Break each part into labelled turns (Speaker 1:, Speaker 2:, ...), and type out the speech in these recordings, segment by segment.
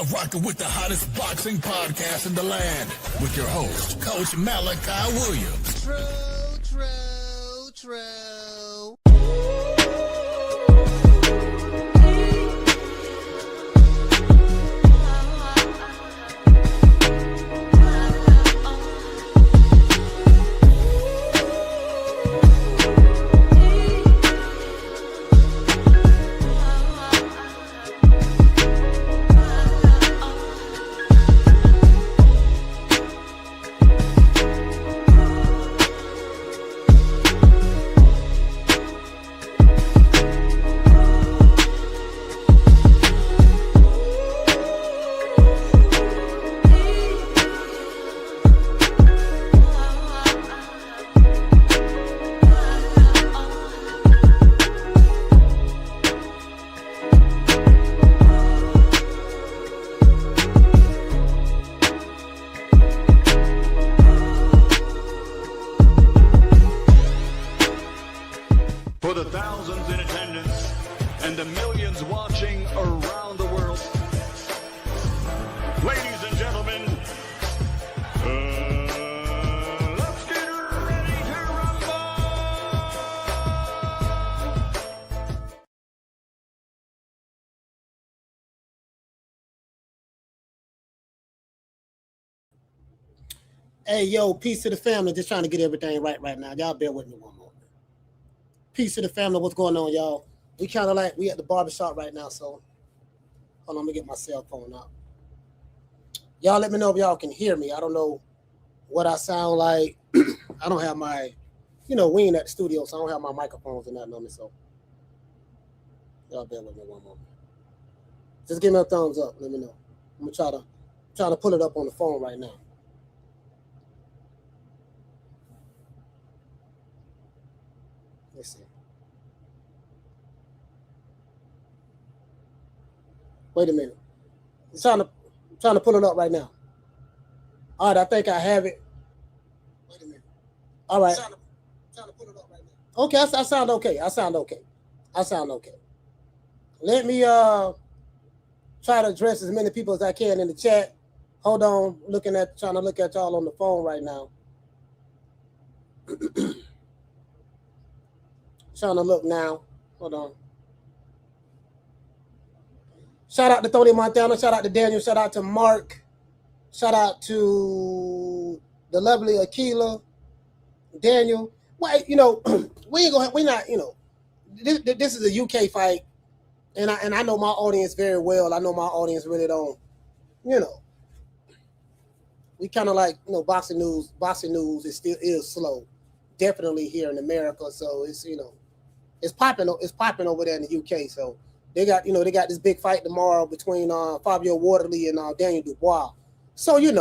Speaker 1: now rocking with the hottest boxing podcast in the land with your host, Coach Malachi Williams.
Speaker 2: True.
Speaker 3: For the thousands in attendance and the millions watching around the world, ladies and gentlemen, let's get ready to rumble!
Speaker 2: Hey, yo, peace to the family. Just trying to get everything right now. Y'all bear with me one moment. Peace to the family. What's going on, y'all? We kind of like, we at the barbershop right now, so hold on, let me get my cell phone out. Y'all let me know if y'all can hear me. I don't know what I sound like. I don't have my, we ain't at the studio, so I don't have my microphones and nothing on me, so y'all bear with me one moment. Just give me a thumbs up. Let me know. I'm gonna try to pull it up on the phone right now. Let's see. Wait a minute. I'm trying to pull it up right now. All right, I think I have it. Wait a minute. All right. Trying to pull it up right now. Okay, I sound okay. I sound okay. Let me try to address as many people as I can in the chat. Hold on, trying to look at y'all on the phone right now. Trying to look now. Hold on. Shout out to Tony Montana. Shout out to Daniel. Shout out to Mark. Shout out to the lovely Akila. Daniel. Well, we're not. This is a UK fight, and I know my audience very well. I know my audience really don't. We kind of like boxing news. Boxing news is slow, definitely here in America. So it's It's popping over there in the UK. So they got this big fight tomorrow between Fabio Wardley and Daniel Dubois. So again,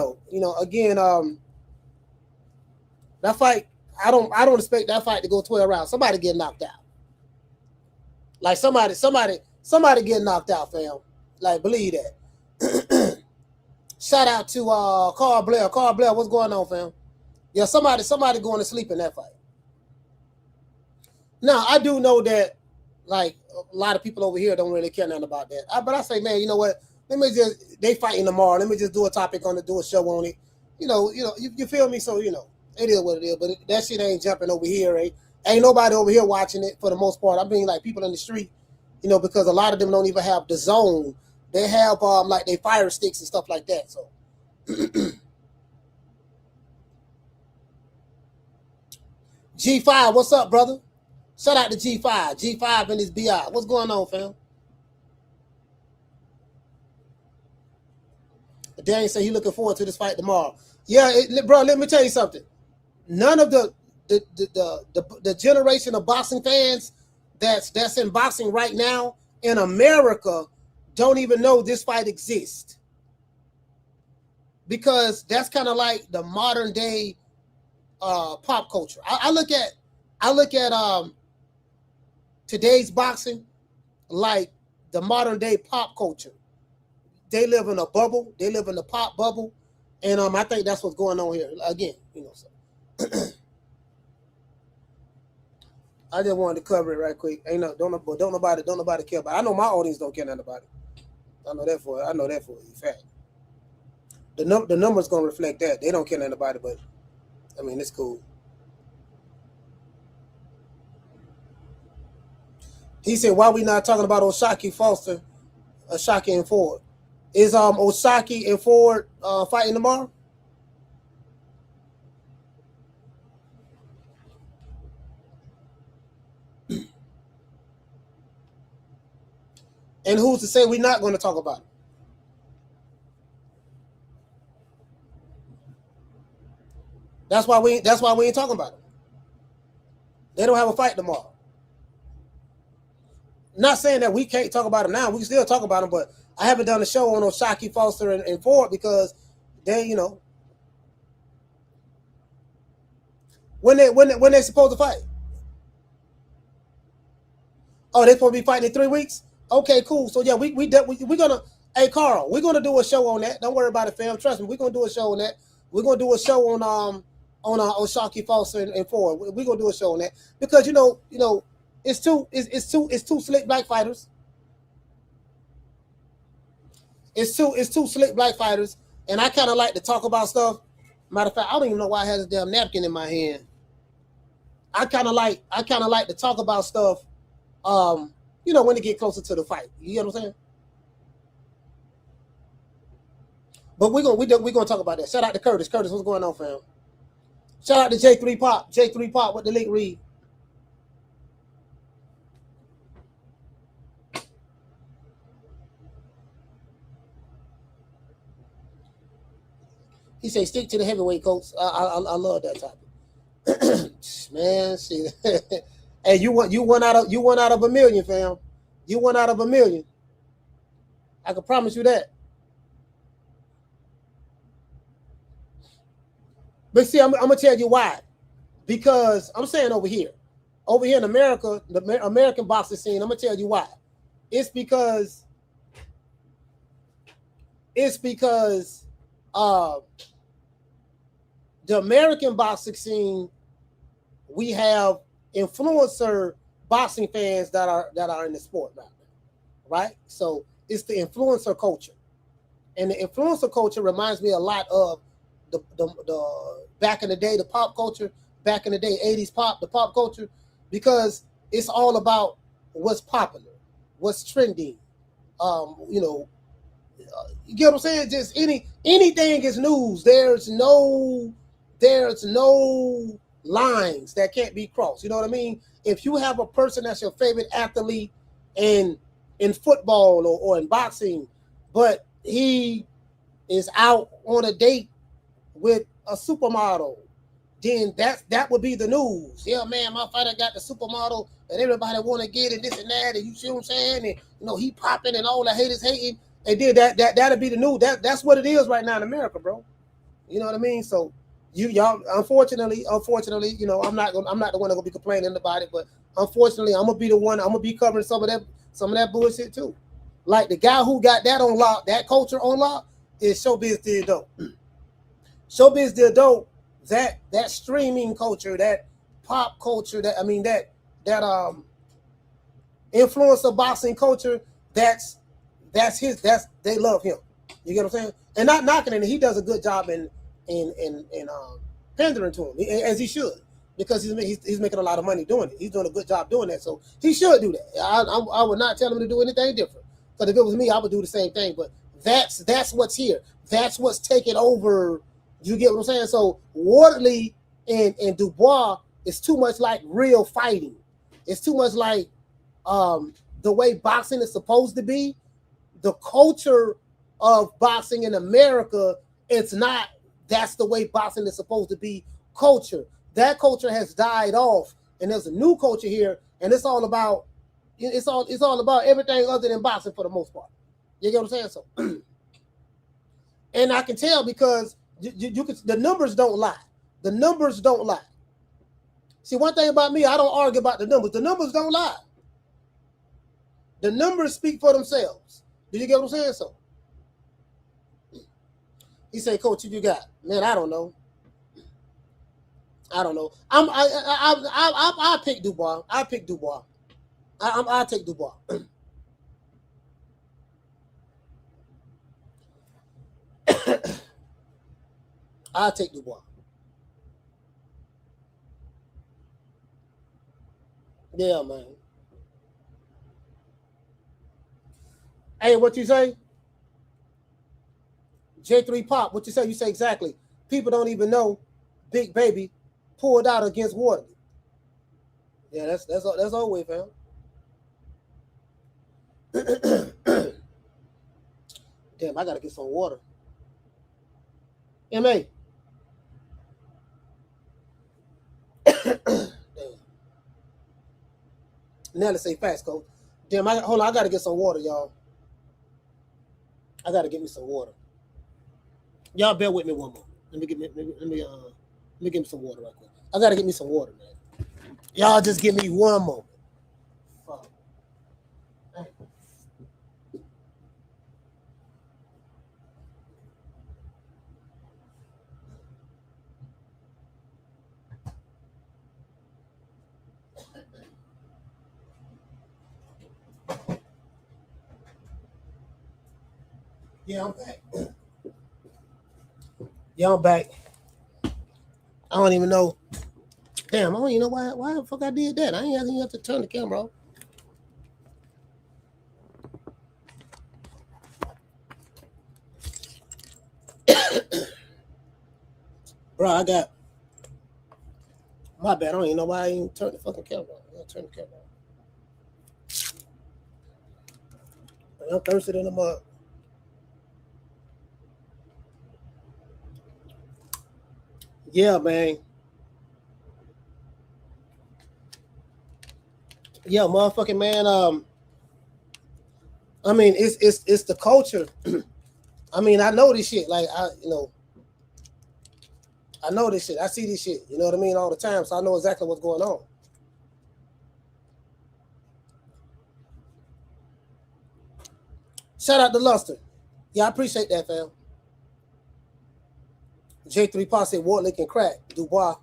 Speaker 2: that fight, I don't expect that fight to go 12 rounds. Somebody get knocked out. Like somebody get knocked out, fam. Like, believe that. Shout out to Carl Blair. Carl Blair, what's going on, fam? Yeah, somebody going to sleep in that fight. Now, I do know that, like, a lot of people over here don't really care nothing about that. But I say, man, you know what? They fighting tomorrow. Let me just do a topic on it, do a show on it. You feel me? So, it is what it is. But that shit ain't jumping over here. Ain't nobody over here watching it for the most part. I mean, like, people in the street, because a lot of them don't even have the zone. They have, like, they fire sticks and stuff like that. So, G5, what's up, brother? Shout out to G5. G5 and his BI. What's going on, fam? Daniel said he's looking forward to this fight tomorrow. Yeah, bro, let me tell you something. None of the generation of boxing fans that's in boxing right now in America don't even know this fight exists. Because that's kind of like the modern day pop culture. I look at today's boxing like the modern day pop culture. They live in a bubble. They live in the pop bubble, and I think that's what's going on here. Again, So. I just wanted to cover it right quick. Don't nobody care about it. I know my audience don't care nothing about it. I know that for a fact. The numbers gonna reflect that. They don't kill anybody, but I mean it's cool. He said, "Why we not talking about Osaki Foster, Osaki and Ford? Is Osaki and Ford fighting tomorrow?" And who's to say we're not going to talk about it? That's why we ain't talking about it. They don't have a fight tomorrow. Not saying that we can't talk about them now. We can still talk about them, but I haven't done a show on Osaki Foster and Ford because they, when they supposed to fight. Oh, they're supposed to be fighting in 3 weeks? Okay, cool. So yeah, we're gonna. Hey, Carl, we're gonna do a show on that. Don't worry about it, fam. Trust me, we're gonna do a show on that. We're gonna do a show on Osaki Foster and Ford. We're gonna do a show on that because it's two slick black fighters. It's two slick black fighters, and I kind of like to talk about stuff. Matter of fact, I don't even know why I have this damn napkin in my hand. I kind of like to talk about stuff. When it get closer to the fight. You know what I'm saying? But we're gonna talk about that. Shout out to Curtis. Curtis, what's going on, fam? Shout out to J3 Pop. J3 Pop with the link read. He say stick to the heavyweight, coach. I love that topic. Man, see. Hey, you won out of a million, fam. You won out of a million. I can promise you that. But see, I'm gonna tell you why. Because I'm saying over here in America, the American boxing scene, I'm gonna tell you why. It's because the American boxing scene, we have influencer boxing fans that are in the sport now, right? So it's the influencer culture, and the influencer culture reminds me a lot of the back in the day, the pop culture, back in the day, 80s pop, the pop culture, because it's all about what's popular, what's trending. You get what I'm saying? Just anything is news. There's no lines that can't be crossed. You know what I mean? If you have a person that's your favorite athlete in football or in boxing, but he is out on a date with a supermodel, then that would be the news. Yeah, man, my fighter got the supermodel and everybody want to get it, this and that, and you see what I'm saying? And he popping and all the haters hating. And then that'll be the news. That's what it is right now in America, bro. You know what I mean? So y'all, unfortunately, I'm not the one that's gonna be complaining about it, but unfortunately, I'm gonna be the one. I'm gonna be covering some of that bullshit too. Like the guy who got that on lock, that culture on lock, is Showbiz Did Dope. Showbiz Did Dope. That streaming culture, that pop culture, that influencer boxing culture. They love him. You get what I'm saying? And not knocking it. He does a good job in pandering to him, as he should, because he's making a lot of money doing it. He's doing a good job doing that, so he should do that. I would not tell him to do anything different. Because if it was me, I would do the same thing. But that's what's here. That's what's taking over. You get what I'm saying? So Wardley and Dubois is too much like real fighting. It's too much like the way boxing is supposed to be. The culture of boxing in America, it's not. That's the way boxing is supposed to be. Culture. That culture has died off, and there's a new culture here, and it's all about everything other than boxing for the most part. You get what I'm saying? So, and I can tell because you can. The numbers don't lie. The numbers don't lie. See, one thing about me, I don't argue about the numbers. The numbers don't lie. The numbers speak for themselves. Do you get what I'm saying? So he said, "Coach, you got, man, I don't know. I'll pick Dubois. I'll pick Dubois. I'll take Dubois." I'll take Dubois. Yeah, man. Hey, what you say? J3 Pop, what you say? You say exactly. People don't even know Big Baby pulled out against Wardley. Yeah, that's all way, fam. Damn, I gotta get some water. MA. Now let's say fast, coach. Damn, hold on, I gotta get some water, y'all. I gotta get me some water. Y'all bear with me one more. Let me get me some water right quick. I gotta get me some water, man. Y'all just give me one moment. Fuck. Yeah, I'm back. Yeah, I'm back. I don't even know. Damn, I don't even know why the fuck I did that. I ain't even have to turn the camera off. Bro, I got my bad. I don't even know why I ain't turned the fucking camera on. I gotta turn the camera on. I'm thirsty in the mud. Yeah, man. Yeah, motherfucking man. I mean, it's the culture. I mean, I know this shit. Like I know this shit. I see this shit. You know what I mean all the time. So I know exactly what's going on. Shout out to Luster. Yeah, I appreciate that, fam. J3 Posse, Wardley can crack. Dubois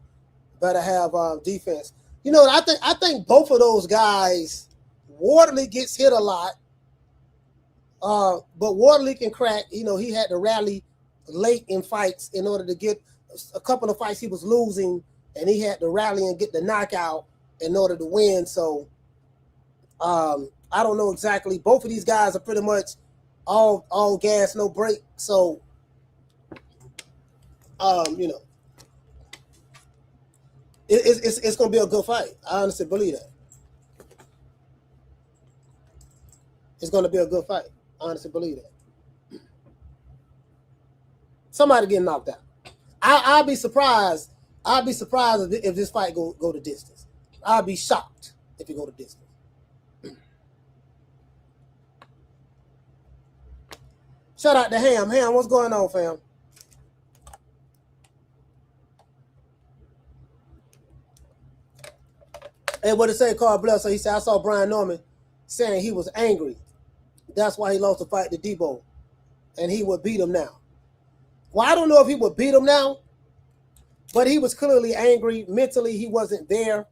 Speaker 2: better have defense. You know, I think both of those guys, Wardley gets hit a lot. But Wardley can crack. You know, he had to rally late in fights in order to get a couple of fights he was losing, and he had to rally and get the knockout in order to win. So I don't know exactly. Both of these guys are pretty much all gas, no brake. So you know, it's gonna be a good fight. I honestly believe that. It's gonna be a good fight. I honestly believe that. Somebody getting knocked out. I'll be surprised. I'll be surprised if this fight go the distance. I'll be shocked if it go the distance. Shout out to Ham. Ham, what's going on, fam? Hey, what it say, Carl Bless? So he said, I saw Brian Norman saying he was angry. That's why he lost the fight to Debo. And he would beat him now. Well, I don't know if he would beat him now, but he was clearly angry. Mentally, he wasn't there.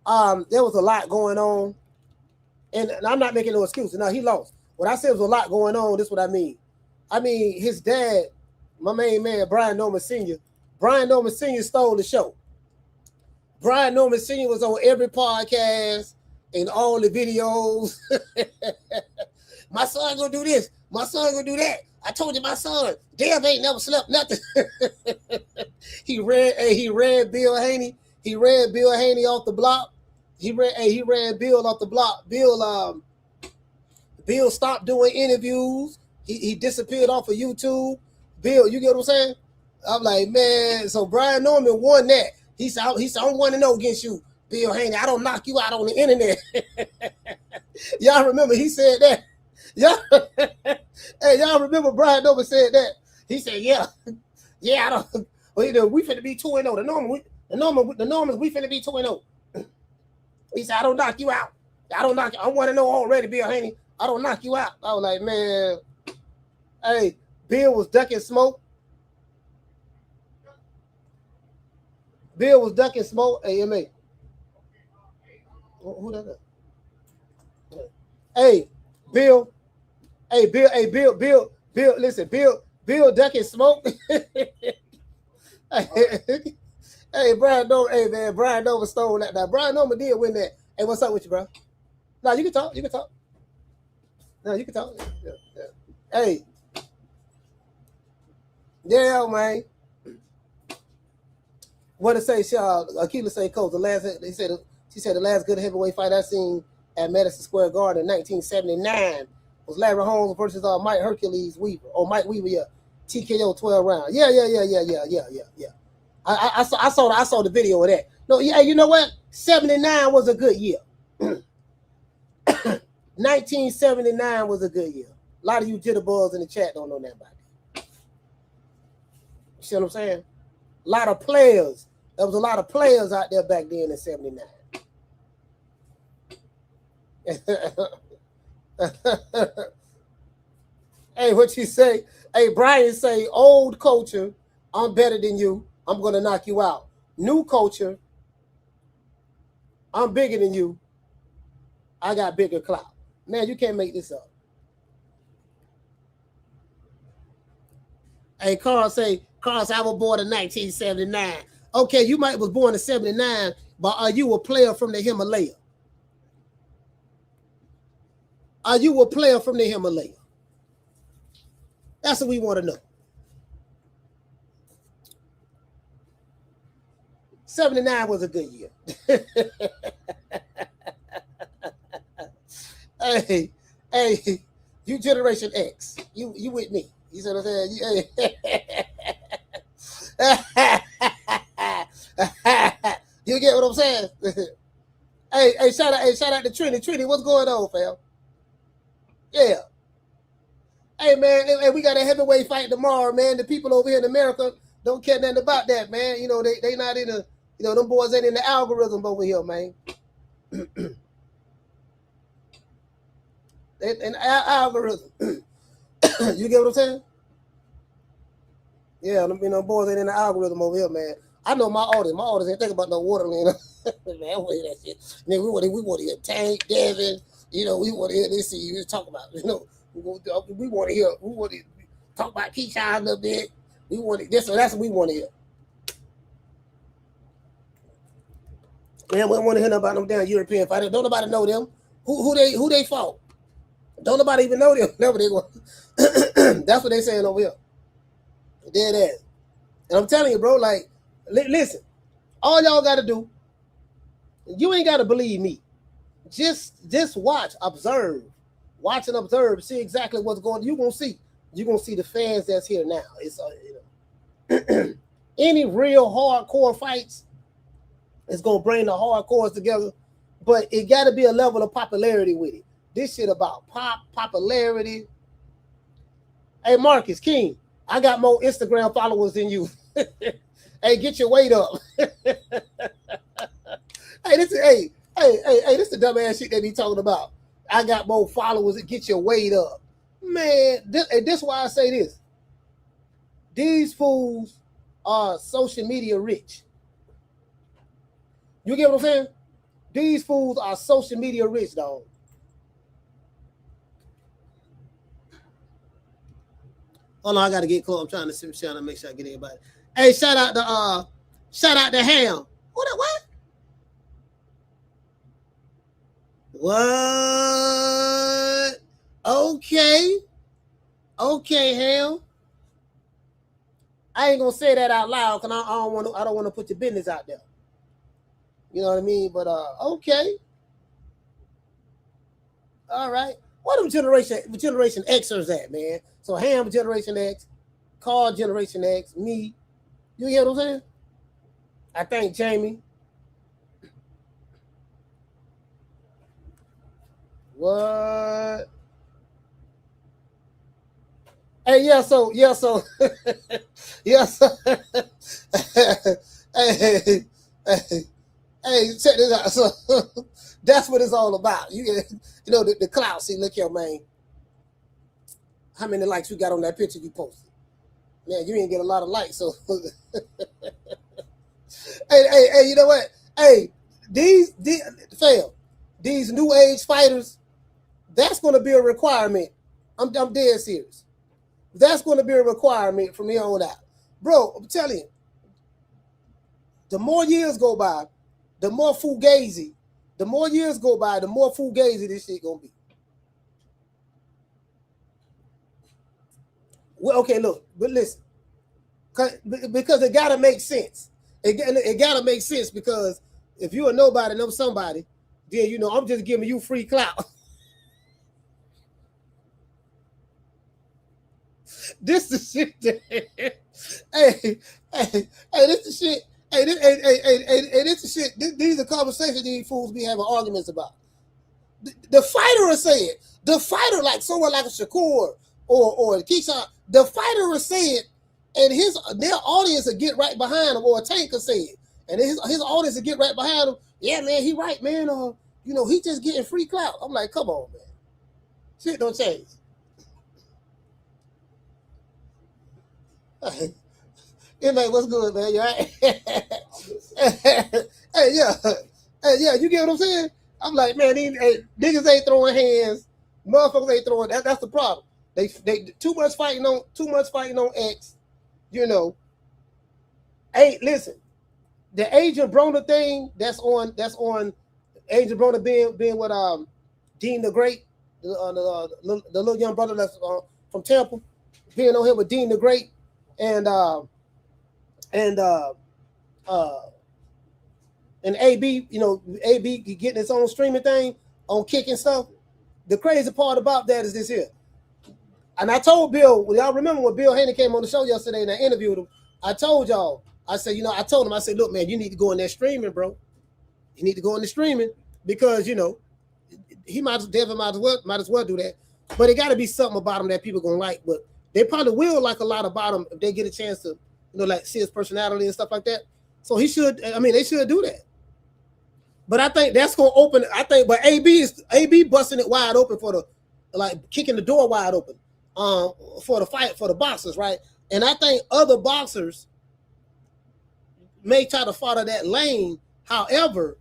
Speaker 2: There was a lot going on. And I'm not making no excuses. No, he lost. When I said there was a lot going on, this is what I mean. I mean, his dad, my main man, Brian Norman Sr., Brian Norman Sr. stole the show. Brian Norman Sr. was on every podcast and all the videos. My son gonna do this. My son gonna do that. I told you my son, damn, ain't never slept nothing. He ran Bill Haney. He ran Bill Haney off the block. He ran Bill off the block. Bill stopped doing interviews. He disappeared off of YouTube. Bill, you get what I'm saying? I'm like, man, so Brian Norman won that. He said, I don't want to know against you, Bill Haney. I don't knock you out on the internet. Y'all remember he said that? Hey, y'all remember Brian Norman said that? He said, yeah, I don't. Well, we finna be 2-0. The Normans, we finna be 2-0. He said, I don't knock you out. I want to know already, Bill Haney. I don't knock you out. I was like, man, hey, Bill was ducking smoke. Bill was ducking smoke. AMA. Who that? Hey, Bill. Hey, Bill. Listen, Bill Bill ducking smoke. Hey, Brian Nova. Hey, man, Brian Nova stole that. Now, Brian Nova did win that. Hey, what's up with you, bro? No, you can talk. You can talk. No, you can talk. Yeah, yeah. Hey. Yeah, man. What to say, Akila say, Coach, she said the last good heavyweight fight I seen at Madison Square Garden in 1979 was Larry Holmes versus Mike Hercules Weaver. Or Mike Weaver, yeah. TKO 12 rounds. Yeah. I saw the video of that. No, yeah, you know what? 79 was a good year. 1979 was a good year. A lot of you jitterbugs in the chat don't know that about it. You see what I'm saying? A lot of players. There was a lot of players out there back then in 79. Hey, what you say? Hey, Brian say, old culture, I'm better than you. I'm going to knock you out. New culture, I'm bigger than you. I got bigger clout. Man, you can't make this up. Hey, Carl say, I was born in 1979. Okay, you might was born in 79, but are you a player from the Himalaya? Are you a player from the Himalaya? That's what we want to know. 79 was a good year. Hey, you Generation X. You with me. You see what I'm saying? You get what I'm saying? Hey, shout out to Trini. Trini, what's going on, fam? Yeah. Hey, man, hey, we got a heavyweight fight tomorrow, man. The people over here in America don't care nothing about that, man. You know, they not in the, you know, them boys ain't in the algorithm over here, man. In the algorithm. You get what I'm saying? Yeah, you know, boys ain't in the algorithm over here, man. I know my audience. My audience ain't think about no Wardley. You know? Man, I want to hear that shit. Man, we want to hear Tank, Devin. You know, we want to hear this. See, you talk about. You know, we want to hear. We want to talk about Keyshawn a little bit. We want to. That's what we want to hear. Man, we don't want to hear nothing about them damn European fighters. Don't nobody know them. Who they fought? Don't nobody even know them. Never they want. That's what they saying over here. Dead ass. And I'm telling you, bro, like, listen, all y'all got to do, you ain't got to believe me. Just watch, observe. Watch and observe. See exactly what's going on. You're going to see. You're going to see the fans that's here now. It's you know, any real hardcore fights is going to bring the hardcores together, but it got to be a level of popularity with it. This shit about popularity. Hey, Marcus King, I got more Instagram followers than you. Hey, get your weight up. Hey, this is the dumbass shit that he talking about. I got more followers. Get your weight up, man. This why I say this. These fools are social media rich. You get what I'm saying? These fools are social media rich, dog. Hold on, I gotta get close. I'm trying to make sure I get everybody. Hey, shout out to Ham. What? Okay, Ham. I ain't gonna say that out loud because I don't want to put your business out there. You know what I mean? But okay. All right. What them Generation Xers at, man? So Ham Generation X, Carl Generation X, me. You hear what I'm saying? I think Jamie. What? Hey, yeah, so yeah, so hey, check this out. So that's what it's all about. You know the clout. See, look here, man. How many likes you got on that picture you posted? Man, you ain't get a lot of likes. So, hey, you know what? Hey, these new age fighters, that's going to be a requirement. I'm dead serious. That's going to be a requirement from here on out. Bro, I'm telling you, the more years go by, the more fugazi. The more years go by, the more fugazi this shit going to be. Well, okay, look, but listen. Because it got to make sense. It got to make sense because if you're a nobody, know somebody, then, you know, I'm just giving you free clout. This the shit that, hey, this the shit. Hey, this the shit. These are conversations these fools be having arguments about. The fighter will say it. The fighter, like someone like a Shakur or Keyshawn, the fighter will say it, and their audience will get right behind him, or a Tank will say it, and his audience will get right behind him. Yeah, man, he right, man. You know, he just getting free clout. I'm like, come on, man. Shit don't change. Hey, man, what's good, man? You right? Hey, yeah, you get what I'm saying? I'm like, man, these niggas ain't throwing hands, motherfuckers ain't throwing. That's the problem. They too much fighting on X, you know. Hey, listen, the Agent Broner thing that's on Agent Broner being with Dean the Great, the little young brother that's from Tampa, being on here with Dean the Great. And AB, you know, AB getting its own streaming thing on Kick and stuff. The crazy part about that is this here. And I told Bill, y'all remember when Bill Haney came on the show yesterday and I interviewed him, I told y'all, I said, you know, I told him, I said, look, man, you need to go in there streaming, bro. You need to go in the streaming because, you know, he might as well do that. But it got to be something about him that people gonna like. But they probably will like a lot about him if they get a chance to, you know, like see his personality and stuff like that. So he should, I mean, they should do that. But I think that's gonna open. But AB busting it wide open for the, like kicking the door wide open, for the fight for the boxers, right? And I think other boxers may try to follow that lane. However,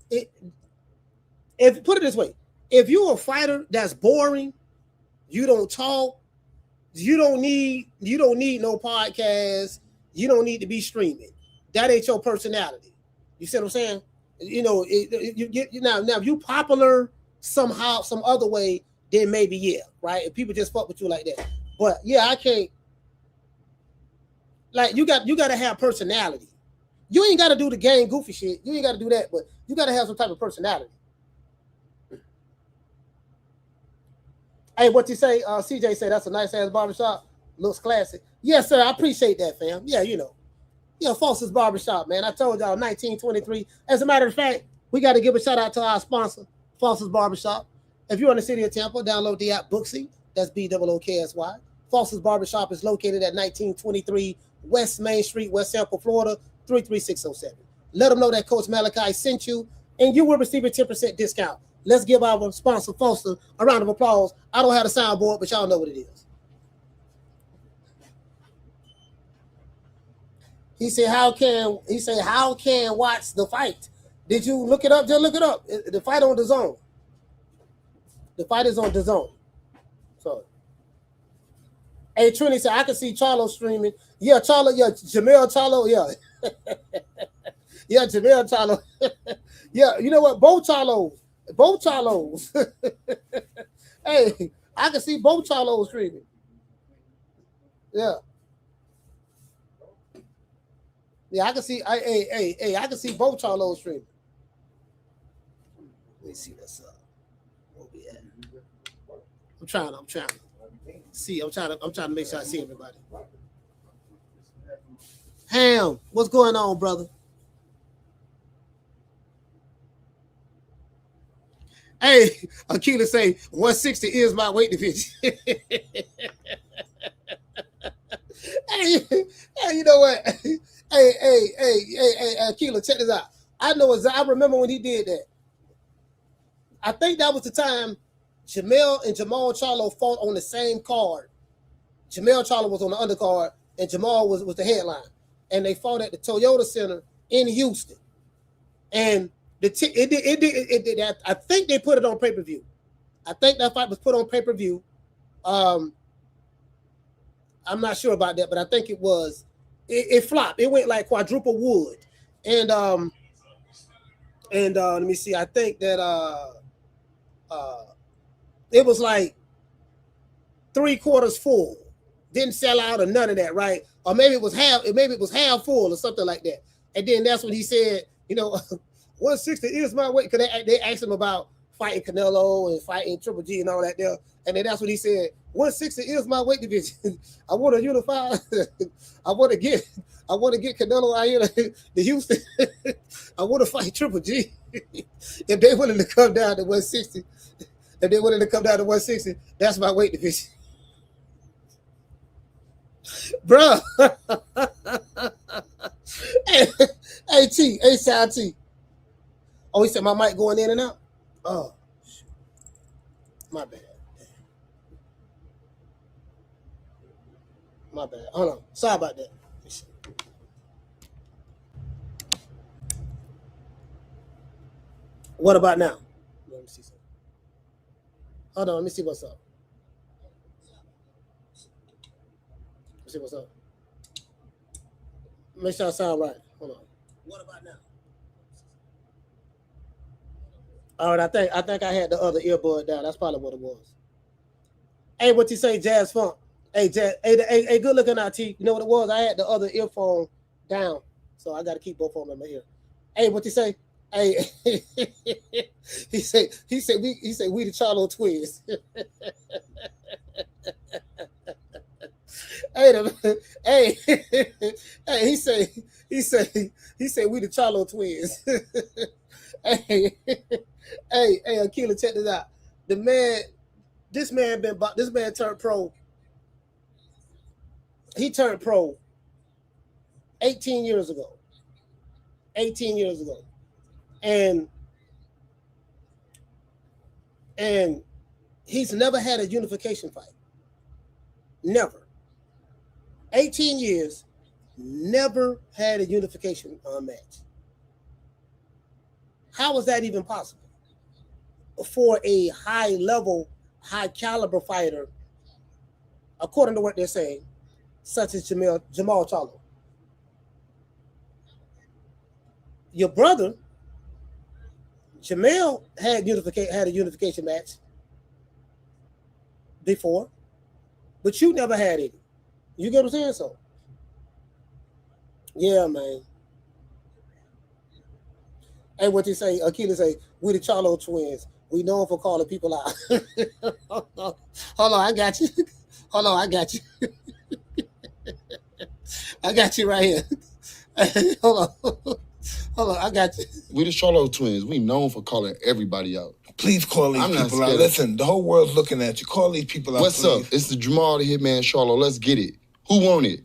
Speaker 2: if put it this way, if you're a fighter that's boring, you don't talk. You don't need no podcast. You don't need to be streaming. That ain't your personality. You see what I'm saying? You know, now if you popular somehow, some other way, then maybe yeah, right? If people just fuck with you like that. But yeah, I can't. Like you got to have personality. You ain't got to do the gang goofy shit. You ain't got to do that, but you got to have some type of personality. Hey, what you say? CJ said that's a nice ass barbershop. Looks classic. Yes, sir. I appreciate that, fam. Yeah, you know. Yeah, Foster's Barbershop, man. I told y'all 1923. As a matter of fact, we got to give a shout out to our sponsor, Foster's Barbershop. If you're in the city of Tampa, download the app Booksy. That's BOOKSY. Foster's Barbershop is located at 1923 West Main Street, West Tampa, Florida, 33607. Let them know that Coach Malachi sent you, and you will receive a 10% discount. Let's give our sponsor, Foster, a round of applause. I don't have the soundboard, but y'all know what it is. He said, how can watch the fight? Did you look it up? Just look it up. The fight on DAZN. The fight is on DAZN. So, hey, Trini said, I can see Charlo streaming. Yeah, Charlo, yeah, Jamel Charlo, yeah. Yeah, Jamel Charlo. Yeah, you know what? Both Charlos. Hey, I can see both Charlos streaming. Yeah. Yeah, I can see. I can see both Charlos streaming. Let me see this up. Where we at? I'm trying. See, I'm trying to make sure I see everybody. Ham, what's going on, brother? Hey, Akila say 160 is my weight division. Hey, you know what? Hey, Akila, check this out. I remember when he did that. I think that was the time Jamel and Jamal Charlo fought on the same card. Jamel Charlo was on the undercard, and Jamal was the headline. And they fought at the Toyota Center in Houston. And I think they put it on pay-per-view. I think that fight was put on pay-per-view. I'm not sure about that, but I think it was. It flopped. It went like quadruple wood, and let me see. I think that it was like 3/4 full. Didn't sell out or none of that, right? Or maybe it was half. Maybe it was half full or something like that. And then that's when he said, 160 is my weight, because they asked him about fighting Canelo and fighting Triple G and all that there. And then that's when he said, 160 is my weight division. I want to unify. I want to get Canelo out here to Houston. I want to fight Triple G. If they willing to come down to 160, that's my weight division. Bro. Hey, Side T. Oh, he said my mic going in and out? Oh, my bad. My bad. Hold on. Sorry about that. What about now? Let me see something. Hold on. Let me see what's up. Let's see what's up. Make sure I sound right. Hold on. What about now? All right, I think I had the other earbud down. That's probably what it was. Hey, what you say, Jazz Funk? Hey, Jazz. Hey, good looking out, T. You know what it was? I had the other earphone down, so I got to keep both of them in my ear. Hey, what you say? Hey, he said we the Charlo twins. Hey, he said we the Charlo twins. Hey, Akila, check this out. This man turned pro. He turned pro 18 years ago. 18 years ago. And he's never had a unification fight. Never. 18 years, never had a unification match. How is that even possible for a high-level, high-caliber fighter, according to what they're saying, such as Jamal Charlo? Your brother, Jamal, had a unification match before, but you never had it. You get what I'm saying? So, yeah, man. Hey, what you say? Akila say, we the Charlo twins. We known for calling people out. Hold on, I got you. Hold on, I got you. I got you right here. Hold on, I got you.
Speaker 4: We the Charlo twins. We known for calling everybody out.
Speaker 5: Please call these people out. Listen, the whole world's looking at you. Call these people out,
Speaker 4: What's
Speaker 5: please.
Speaker 4: up? It's the Jamal the Hitman Charlo. Let's get it. Who want it?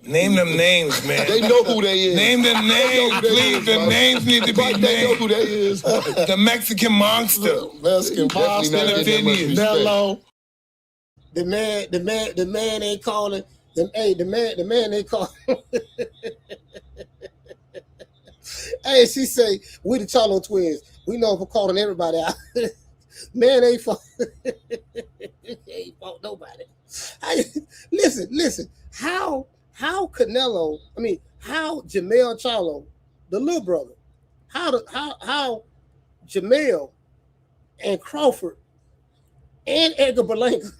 Speaker 5: Name them names, man.
Speaker 4: They know who they is.
Speaker 5: Name them names, please. The names need to be named.
Speaker 4: They know who they is.
Speaker 5: The Mexican monster.
Speaker 4: Mexican monster.
Speaker 2: Nello. The man ain't calling. The man ain't calling. Hey, she say, we the Charlo twins. We know for calling everybody out. Man ain't fault. Ain't fault nobody. Listen. How Canelo? How Jamal Charlo, the little brother? How Jamal and Crawford and Edgar Berlanga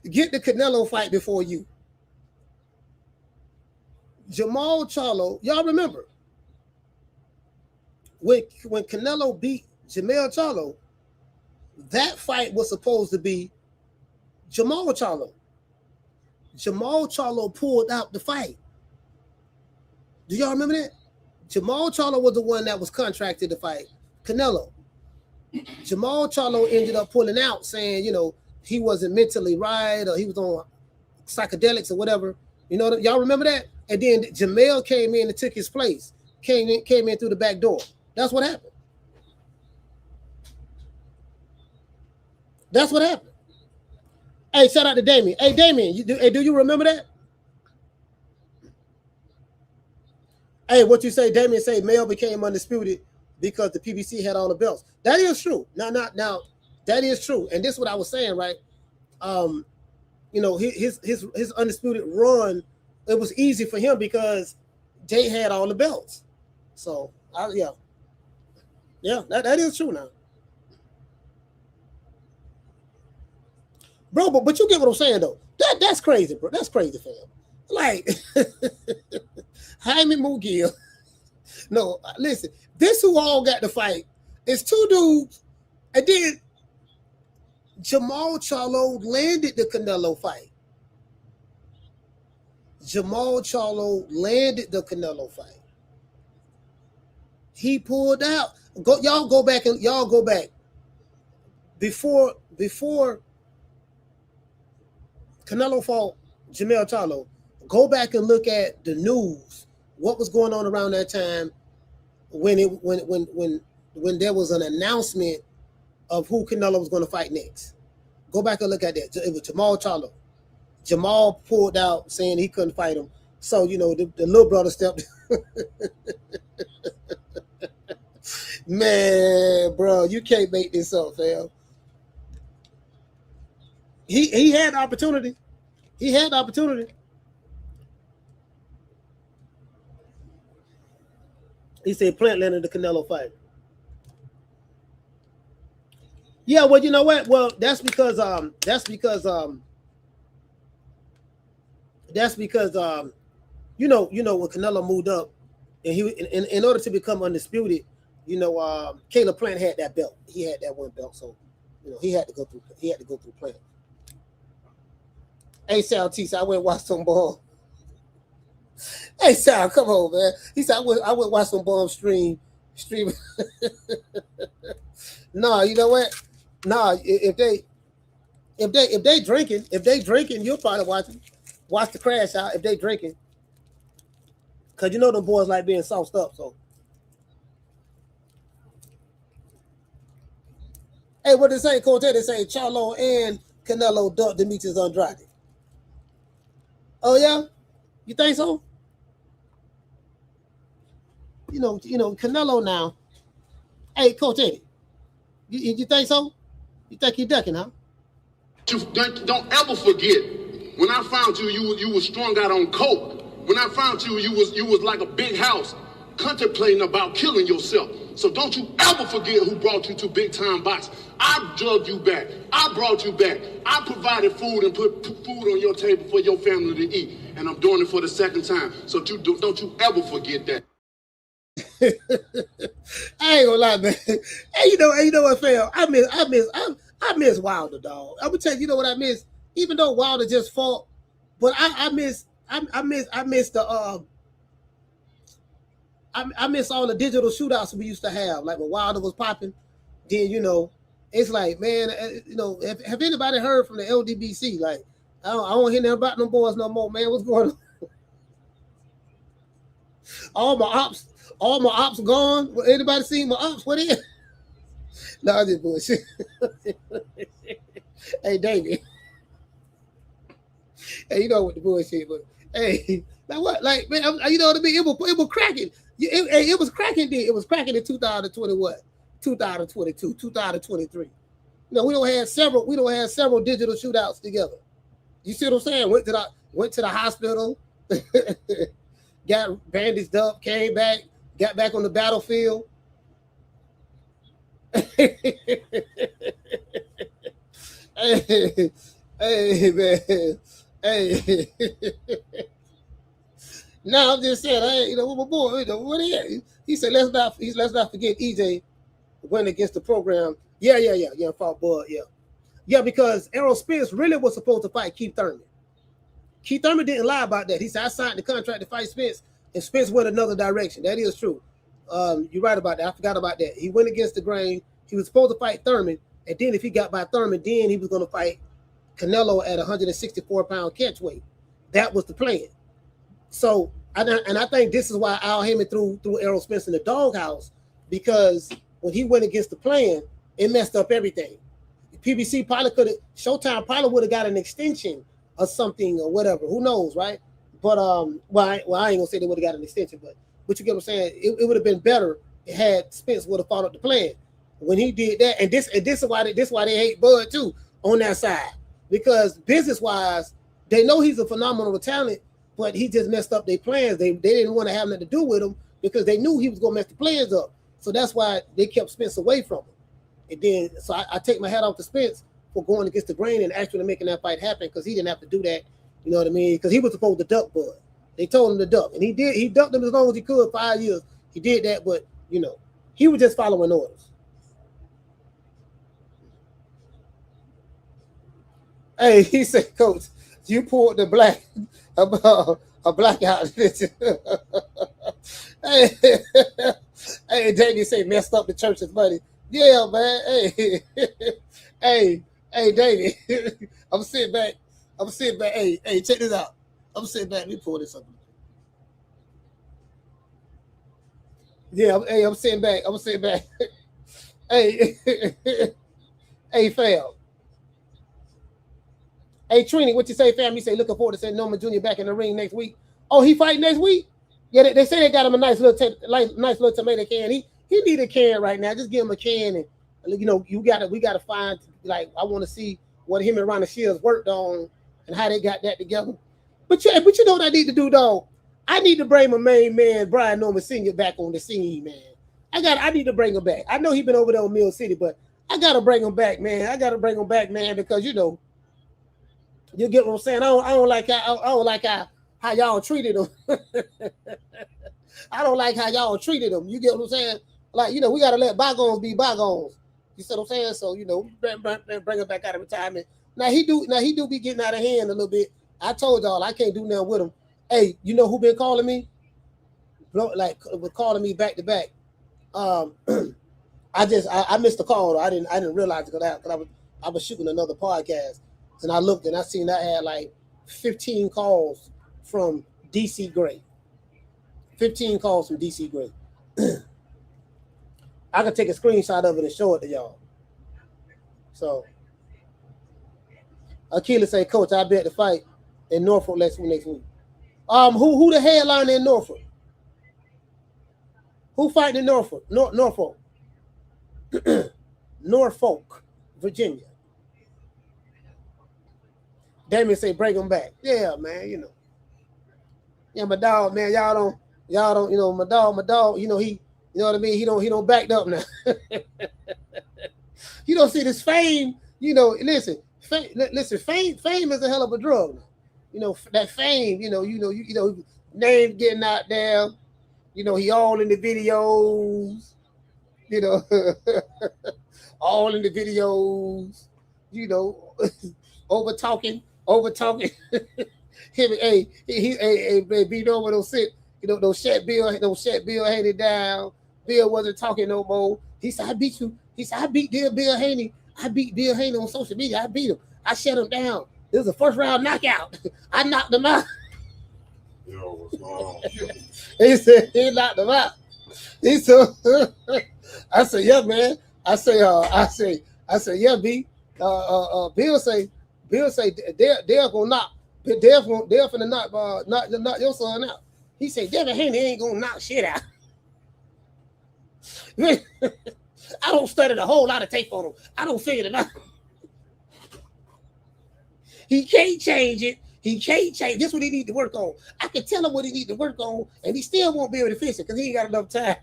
Speaker 2: get the Canelo fight before you? Jamal Charlo, y'all remember when Canelo beat Jamal Charlo, that fight was supposed to be Jamal Charlo. Jamal Charlo pulled out the fight. Do y'all remember that? Jamal Charlo was the one that was contracted to fight Canelo. Jamal Charlo ended up pulling out, saying, he wasn't mentally right, or he was on psychedelics or whatever. Y'all remember that? And then Jamal came in and took his place. Came in through the back door. That's what happened. That's what happened. Hey, shout out to Damien. Hey, Damien, do you remember that? Hey, what you say? Damien say Mel became undisputed because the PBC had all the belts. That is true. Now, That is true, and this is what I was saying, right? You know, his undisputed run, it was easy for him because Jay had all the belts. So yeah, that is true now, bro. But you get what I'm saying though. That's crazy, bro. That's crazy, fam. Like Jaime Mugiel. No, listen. This who all got to fight is two dudes, and then Jamal Charlo landed the Canelo fight. Jamal Charlo landed the Canelo fight. He pulled out. Y'all go back. Before Canelo fought Jamal Charlo, go back and look at the news. What was going on around that time when there was an announcement of who Canelo was going to fight next? Go back and look at that. It was Jamal Charlo. Jamal pulled out saying he couldn't fight him. So, you know, the little brother stepped. Man, bro, you can't make this up, fam. He had the opportunity. He had the opportunity. He said Plant landed the Canelo fight. Yeah, well, you know what? Well, that's because when Canelo moved up, and he in order to become undisputed, Caleb Plant had that belt. He had that one belt, so he had to go through Plant. Hey, Sal T, I went and watched some ball. Hey, Sal, come on, man. He said I went watch some ball stream. No, you know what? No, if they drinking, you'll probably watch the crash out if they drinking. Cause them boys like being sauced up. So, hey, what they say, Coach? They say Charlo and Canelo dumped Demetrius Andrade. Oh yeah, you think so? Canelo now. Hey, Coach Eddie, you think so? You think he ducking, huh?
Speaker 6: Don't ever forget when I found you, you was strung out on coke. When I found you, you was like a big house, contemplating about killing yourself. So don't you ever forget who brought you to big time box. I drugged you back. I brought you back. I provided food and put food on your table for your family to eat. And I'm doing it for the second time. So don't you ever forget that.
Speaker 2: I ain't gonna lie, man. Hey, you know what, fam? I miss Wilder, dog. I'm gonna tell you, what I miss. Even though Wilder just fought, but I miss all the digital shootouts we used to have, like when Wilder was popping. Then it's like, man, have anybody heard from the LDBC? Like, I don't hear nothing about them boys no more, man. What's going on? All my ops gone. Anybody seen my ops? What is? No, I just bullshit. Hey, David. Hey, you know what the bullshit, but hey, now what? Like, man, you know what I mean? It was cracking. It was cracking. It was cracking in 2020. What? 2022, 2023. We don't have several digital shootouts together. You see what I'm saying? Went to the hospital, got bandaged up, came back, got back on the battlefield. Hey, man. Hey. No, I'm just saying, what my boy, what he said, let's not forget EJ went against the program. Yeah, fought Bud, yeah. Yeah, because Errol Spence really was supposed to fight Keith Thurman. Keith Thurman didn't lie about that. He said, I signed the contract to fight Spence, and Spence went another direction. That is true. You're right about that. I forgot about that. He went against the grain. He was supposed to fight Thurman, and then if he got by Thurman, then he was going to fight Canelo at 164-pound catch weight. That was the plan. So, and I think this is why Al Heyman threw Errol Spence in the doghouse, because when he went against the plan, it messed up everything. PBC Showtime probably would have got an extension or something or whatever. Who knows, right? But I ain't gonna say they would have got an extension, but you get what I'm saying? It would have been better had Spence would have followed the plan. when he did that, and this is why they hate Bud too on that side, because business wise, they know he's a phenomenal talent, but he just messed up their plans. They didn't want to have nothing to do with him because they knew he was gonna mess the plans up. So that's why they kept Spence away from him. And then, so I take my hat off to Spence for going against the grain and actually making that fight happen, because he didn't have to do that. You know what I mean? Because he was supposed to duck Bud. They told him to duck, and he did. He ducked him as long as he could. 5 years, he did that, but you know, he was just following orders. Hey, he said, Coach, you pulled the black a blackout. Hey, Davey say messed up the church's money. Yeah, man. Hey, Davey. I'm sitting back. Hey, check this out. I'm sitting back. Let me pull this up. Yeah, I'm sitting back. Hey, fam. Hey, Trini, what you say, fam? You say looking forward to seeing Norman Jr. back in the ring next week. Oh, he fighting next week? Yeah, they say they got him a nice little tomato can. He need a can right now. Just give him a can, and you know we gotta find, like, I want to see what him and Ronnie Shields worked on and how they got that together. But you know what I need to do, dog? I need to bring my main man Brian Norman Sr. back on the scene, man. I need to bring him back. I know he been over there in Mill City, but I gotta bring him back, man. Because you know, you get what I'm saying. I don't like how y'all treated him. I don't like how y'all treated him. You get what I'm saying? Like, you know, we gotta let bygones be bygones. You see what I'm saying? So, you know, bring him back out of retirement. Now he do be getting out of hand a little bit. I told y'all I can't do nothing with him. Hey, you know who been calling me? Like, was calling me back to back. I missed the call. I didn't realize it because I was shooting another podcast, and I looked and I seen I had like 15 calls from DC Gray. 15 calls from DC Gray. I can take a screenshot of it and show it to y'all. So Akila say, Coach, I bet the fight in Norfolk next week. Who the headliner in Norfolk? Who fighting in Norfolk? Norfolk. Norfolk, Virginia. Damien say, bring him back. Yeah, man, you know. Yeah, my dog, man, y'all don't, you know, my dog, you know, he, you know what I mean? He don't backed up now. You don't see this fame, you know, listen, fame is a hell of a drug. You know, that fame, you know, name getting out there, you know, he all in the videos, you know, all in the videos, you know, over talking. Him, hey, beat over those sit, you know, don't shut Bill Haney down. Bill wasn't talking no more. He said, I beat you. He said, I beat Bill Haney. I beat Bill Haney on social media. I beat him. I shut him down. It was a first round knockout. I knocked him out.
Speaker 7: Yo, what's going on?
Speaker 2: He said he knocked him out. He said, I said, yeah, man. I say, yeah, B. Bill say they're gonna knock. They're finna knock your son out. He said, Devin Haney ain't gonna knock shit out. I don't study a whole lot of tape on him. I don't figure it out. He can't change it. This is what he need to work on. I can tell him what he need to work on, and he still won't be able to fix it because he ain't got enough time.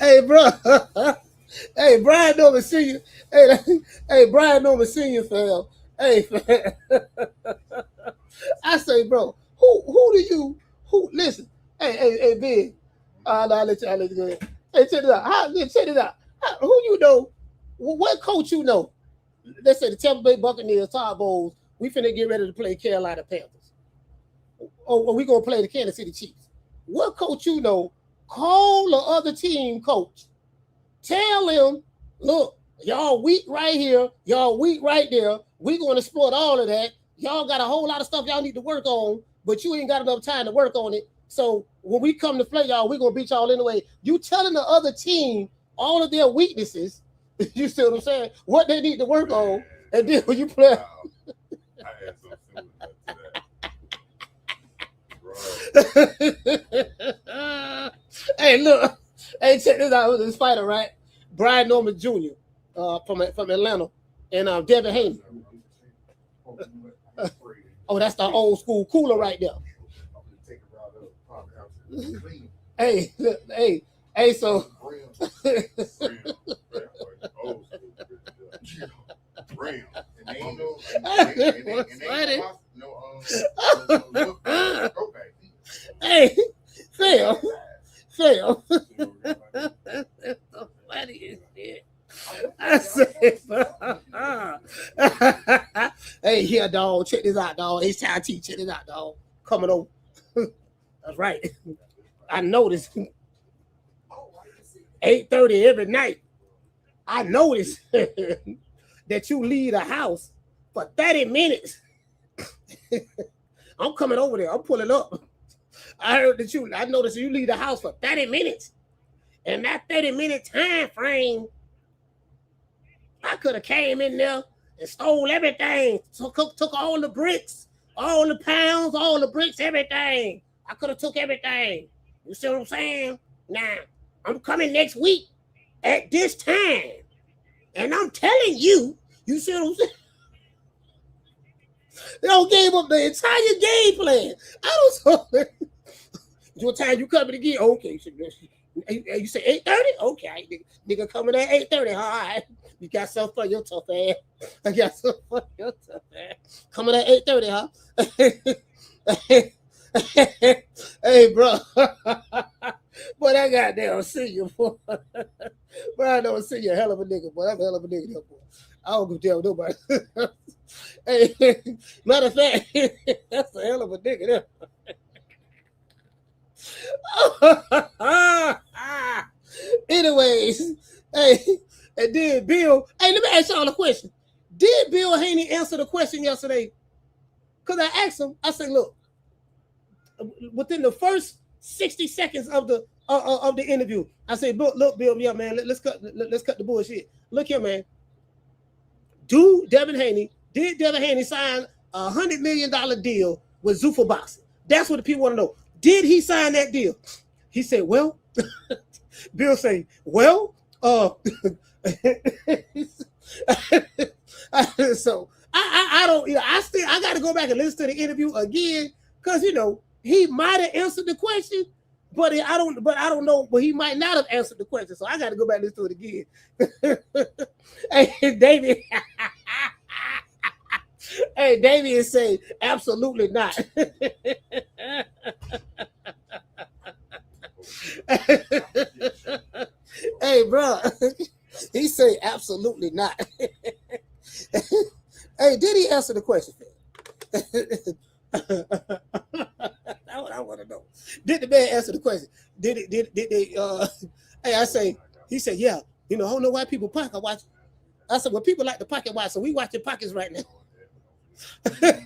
Speaker 2: Hey, bro. Hey, Brian Norman Sr. Hey, Brian Norman Sr. fam. Hey, fam. I say, bro, who listen? Hey, Big. I'll let you go ahead. Hey, check it out. Who you know? What coach you know? Let's say the Tampa Bay Buccaneers, Todd Bowles. We finna get ready to play Carolina Panthers. Or we gonna play the Kansas City Chiefs. What coach you know? Call the other team coach. Tell him, look, y'all weak right here, y'all weak right there. We're gonna exploit all of that. Y'all got a whole lot of stuff y'all need to work on, but you ain't got enough time to work on it. So when we come to play y'all, we're gonna beat y'all anyway. You telling the other team all of their weaknesses, you see what I'm saying? What they need to work on, and then when you play.
Speaker 7: I had something to that.
Speaker 2: Hey, look. Hey, check this out. This fighter, right? Brian Norman Jr. From Atlanta, and Devin Haney. Oh, that's the old school cooler right there. Hey, look, hey, so. Hey, fail. Funny as shit. I said, hey, here, dog. Check this out, dog. It's time to check this out, dog. Coming over. That's right. I noticed. 8:30 every night. I noticed that you leave the house for 30 minutes. I'm coming over there. I'm pulling up. I noticed you leave the house for 30 minutes. And that 30-minute time frame, I could have came in there and stole everything. Took all the bricks, all the pounds, all the bricks, everything. I could have took everything. You see what I'm saying? Now, I'm coming next week at this time. And I'm telling you, you see what I'm saying? They don't gave up the entire game plan. I don't know. What time you coming again? Okay. You say 8:30? Okay. Nigga coming at 8:30. All right. You got something for your tough ass. I got something for your tough ass. Coming at 8:30, huh? Hey, bro. Boy, I goddamn see you, boy. Bro, I don't see you, a hell of a nigga, boy. I'm a hell of a nigga, boy. I don't give a damn nobody. Hey, matter of fact, that's a hell of a nigga there. Anyways, hey, and then Bill, hey, let me ask y'all a question. Did Bill Haney answer the question yesterday? Because I asked him, I said, look, within the first 60 seconds of the interview, I said, look, Bill, yeah, man, let's cut the bullshit. Look here, man. Did Devin Haney sign a $100 million deal with Zuffa Boxing? That's what the people want to know. Did he sign that deal? He said, well, Bill say, well, so I don't, I got to go back and listen to the interview again because he might have answered the question, but I don't know, but he might not have answered the question. So I got to go back and listen to it again. Hey, David. Hey, David is saying absolutely not. Hey, bro, he say absolutely not. Hey, did he answer the question? That's what I want to know. Did the man answer the question? Did they? Hey, I say. He said, yeah. I don't know why people pocket watch. I said, well, people like to pocket watch, so we watching pockets right now. Hey,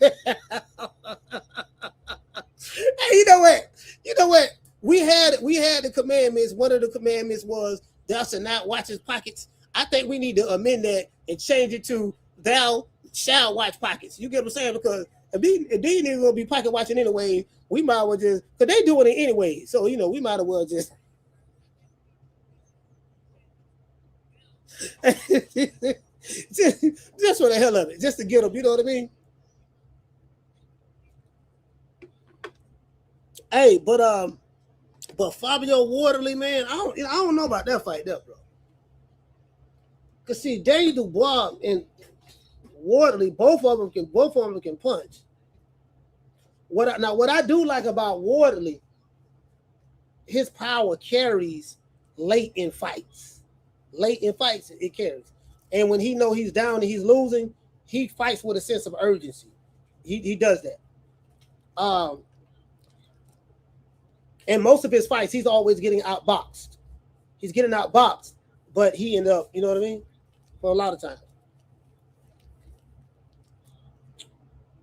Speaker 2: you know what? We had the commandments. One of the commandments was thou shalt not watch his pockets. I think we need to amend that and change it to thou shalt watch pockets. You get what I'm saying? Because if these niggas gonna be pocket watching anyway, we might as well just, because they doing it anyway. So we might as well just just for the hell of it, just to get them. You know what I mean? Hey, but Fabio Wardley, man, I don't know about that fight, there, bro. Cause see, Daniel Dubois and Wardley, both of them can punch. What I do like about Wardley, his power carries late in fights. It carries. And when he know he's down and he's losing, he fights with a sense of urgency. He does that. And most of his fights, he's always getting outboxed. He's getting outboxed, but he end up, you know what I mean? For a lot of times.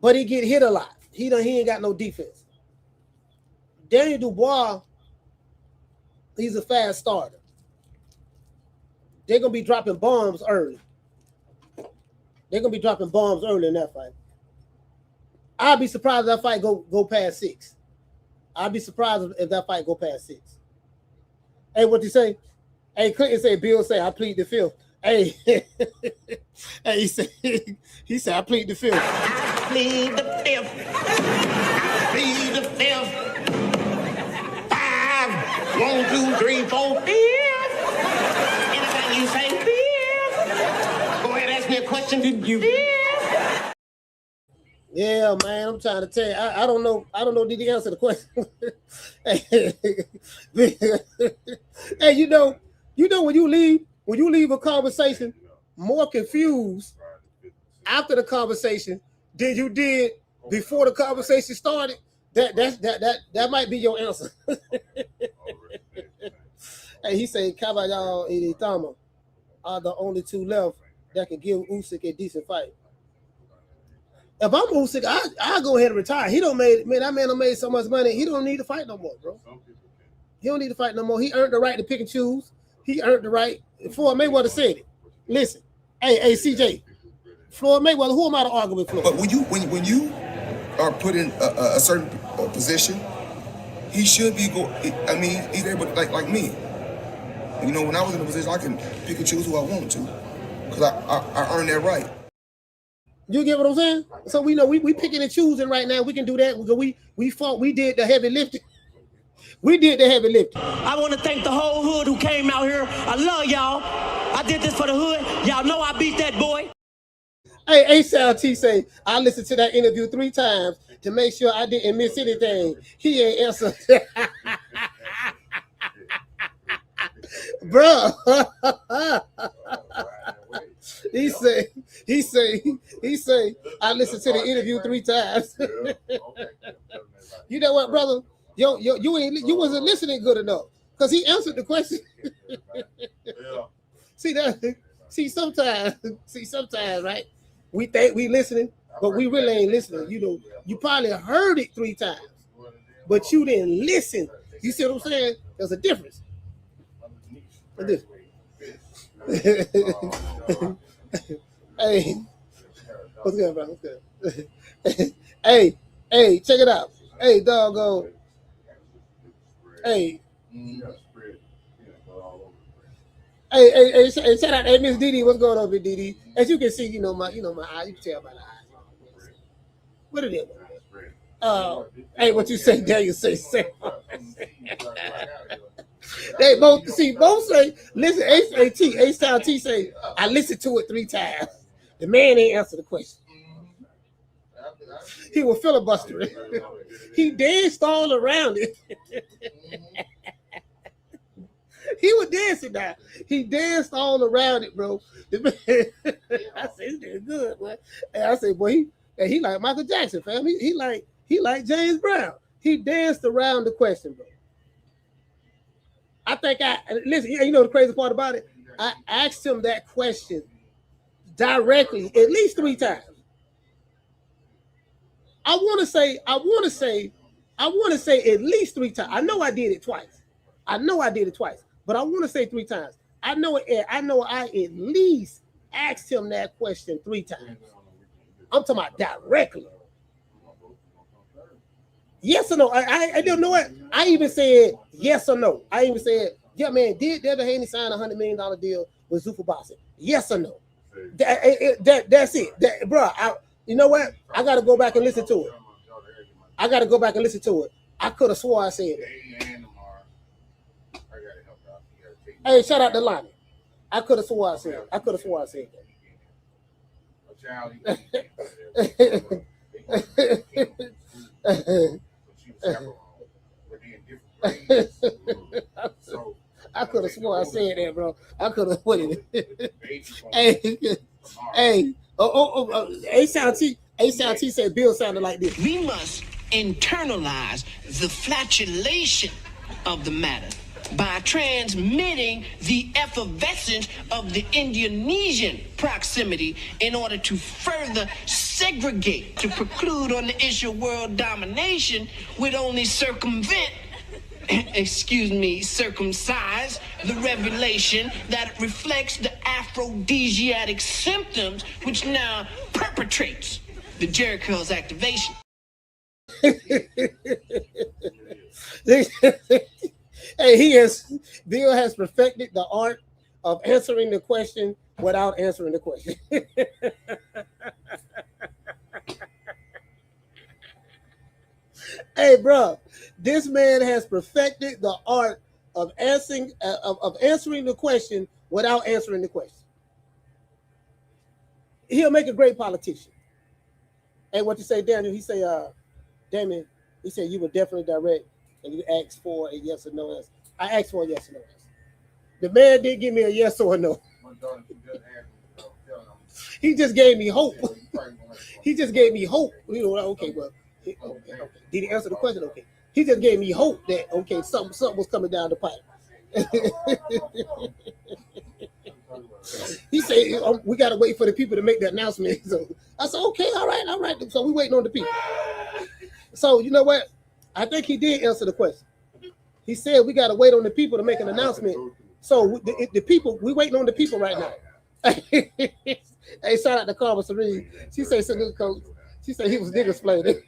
Speaker 2: But he get hit a lot. He ain't got no defense. Daniel Dubois, he's a fast starter. They're gonna be dropping bombs early. In that fight. I'll be surprised if that fight go past 6. I'll be surprised if that fight go past 6. Hey, what you say? Hey, Clinton say, Bill say, I plead the fifth. Hey, hey, he said, I plead the fifth.
Speaker 8: I plead the fifth. I plead the fifth. 5, 1, 2, 3, 4, 5. Anything you say, fifth. Go ahead, ask me a question. Did you? Fifth.
Speaker 2: Yeah, man, I'm trying to tell you. I don't know. Did he answer the question? Hey, you know, when you leave a conversation more confused after the conversation than you did before the conversation started, that might be your answer. Hey, he said Caballero and Itama are the only two left that can give Usyk a decent fight. If I'm Usyk, I go ahead and retire. That man done made so much money. He don't need to fight no more, bro. He don't need to fight no more. He earned the right to pick and choose. He earned the right. Floyd Mayweather said it. Listen, hey, CJ, Floyd Mayweather. Who am I to argue with, Floyd?
Speaker 9: But when you are put in a certain position, he should be he's able to, like me. You know, when I was in a position, I can pick and choose who I want to, because I earned that right.
Speaker 2: You get what I'm saying? So we know we picking and choosing right now. We can do that. We fought. We did the heavy lifting. We did the heavy lifting.
Speaker 8: I want to thank the whole hood who came out here. I love y'all. I did this for the hood. Y'all know I beat that boy.
Speaker 2: Hey, Sal T say, I listened to that interview 3 times to make sure I didn't miss anything. He ain't answered. Bro. He say, I listened to the interview 3 times. You know what, brother? You wasn't listening good enough, because he answered the question. See sometimes, right? We think we listening, but we really ain't listening. You know, you probably heard it 3 times, but you didn't listen. You see what I'm saying? There's a difference. Hey, what's good, bro? What's good? Hey, check it out. Hey, doggone. Hey. Hey, shout out, hey, Miss Didi. What's going on, Miss Didi? As you can see, you know my eye. You can tell by the eyes. What it is? Hey, what you say? Daniel say. They both say. Listen, A-Style T say, I listened to it 3 times. The man ain't answer the question. He was filibustering. He danced all around it. He was dancing now. He danced all around it, bro. I said, it's good, man. And I said, boy, he like Michael Jackson, fam. He like James Brown. He danced around the question, bro. I think listen, you know the crazy part about it? I asked him that question directly at least 3 times. I want to say at least 3 times. I know I did it twice. But I want to say 3 times. I know I at least asked him that question 3 times. I'm talking about directly. Yes or no? I don't know what. I even said yes or no. I even said, yeah, man, did Devin Haney sign a $100 million deal with Zuffa Boxing? Yes or no? That's it. Bro, you know what? I got to go back and listen to it. I could have swore I said it. Hey, shout out to Lonnie. I could have swore I said it. I could have sworn I said that, bro. I could have put it. Hey. A-Sound T said Bill sounded like this.
Speaker 8: We must internalize the flatulation of the matter by transmitting the effervescence of the Indonesian proximity in order to further segregate, to preclude on the issue of world domination, would only circumcise the revelation that reflects the aphrodisiac symptoms which now perpetrates the Jericho's activation.
Speaker 2: Hey, Bill has perfected the art of answering the question without answering the question. Hey, bro, this man has perfected the art of answering the question without answering the question. He'll make a great politician. Hey, what you say, Daniel? He say, Damon, he said you were definitely direct and you asked for a yes or no answer. I asked for a yes or no answer. The man did give me a yes or a no. He just gave me hope. He just gave me hope. You know, okay, well, okay. Did he answer the question? Okay. He just gave me hope that, okay, something was coming down the pipe. He said, we got to wait for the people to make the announcement. So I said, okay, all right. So we waiting on the people. So you know what? I think he did answer the question. He said we got to wait on the people to make an announcement. So the people, we waiting on the people right now. Hey, shout out to Carmen Serene. She said, "Salute, coach." She said he was nigga explaining.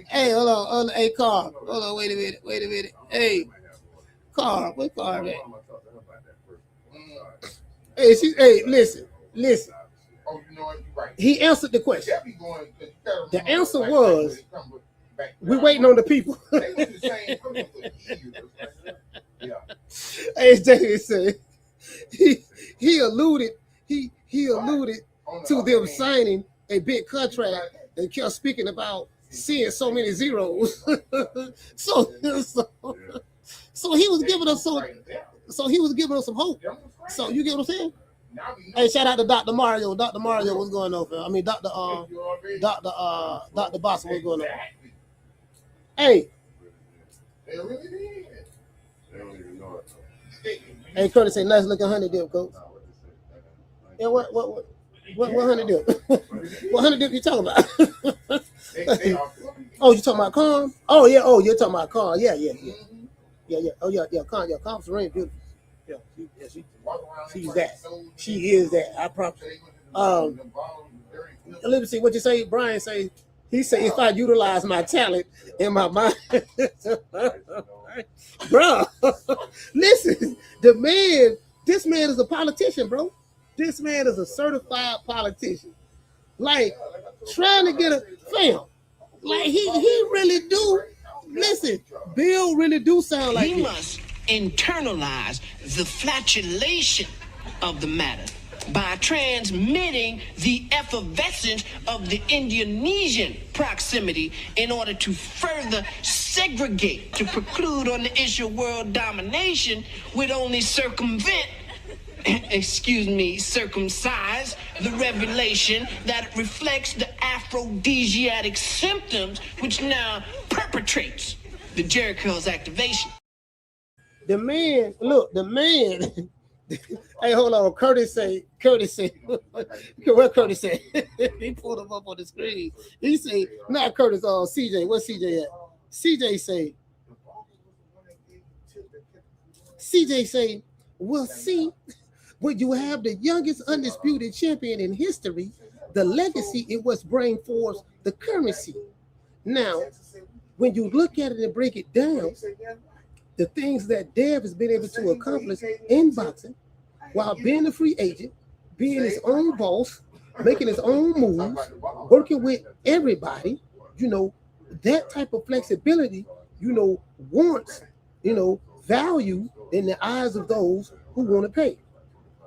Speaker 2: Hey, hold on. Hey, Carl. Hold on. Wait a minute. Hey, Carl. Where Carl at? Hey, listen. He answered the question. The answer was, we're waiting on the people. Hey, David said he alluded to them signing a big contract and kept speaking about seeing so many zeros. so he was giving us some hope. So you get what I'm saying? Hey, shout out to Dr. Mario. Dr. Mario, what's going on, fam? I mean, Dr. Boston, what's going on? Hey. Hey, Curtis say nice looking honey dip, coach. Yeah, what honey dip? What honey dip you talking about? Oh, you talking about corn? Oh yeah, you're talking about corn. Yeah. Oh yeah, corn. Yeah, corn's very beautiful. Yeah, she's that. She is that. I promise. Let me see what you say. Brian say. He said, if I utilize my talent in my mind, bro, listen, this man is a politician, bro. This man is a certified politician. Like, trying to get a fam. Like, he really do. Listen, Bill really do sound like
Speaker 8: he must internalize the flatulation of the matter by transmitting the effervescence of the Indonesian proximity in order to further segregate, to preclude on the issue of world domination, would only circumcise the revelation that reflects the aphrodisiac symptoms which now perpetrates the Jericho's activation.
Speaker 2: The man. Hey, hold on. Curtis say, what Curtis say? He pulled him up on the screen. He say, not Curtis, CJ. What's CJ at? CJ say, well, see, when you have the youngest undisputed champion in history, the legacy it was bring forth the currency. Now, when you look at it and break it down, the things that Dev has been able to accomplish in boxing while being a free agent, being his own boss, making his own moves, working with everybody, that type of flexibility, warrants, value in the eyes of those who want to pay.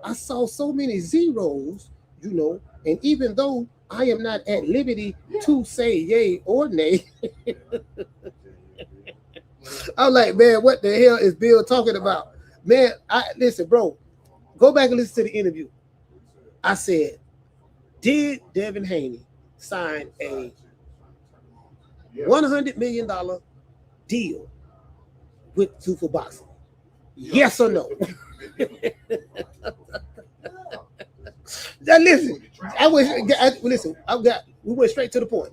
Speaker 2: I saw so many zeros, and even though I am not at liberty to say yay or nay, I'm like, man, what the hell is Bill talking about? Man, listen, bro, go back and listen to the interview. I said, did Devin Haney sign a $100 million deal with Tufa Boxing? Yes or no? Now listen, we went straight to the point.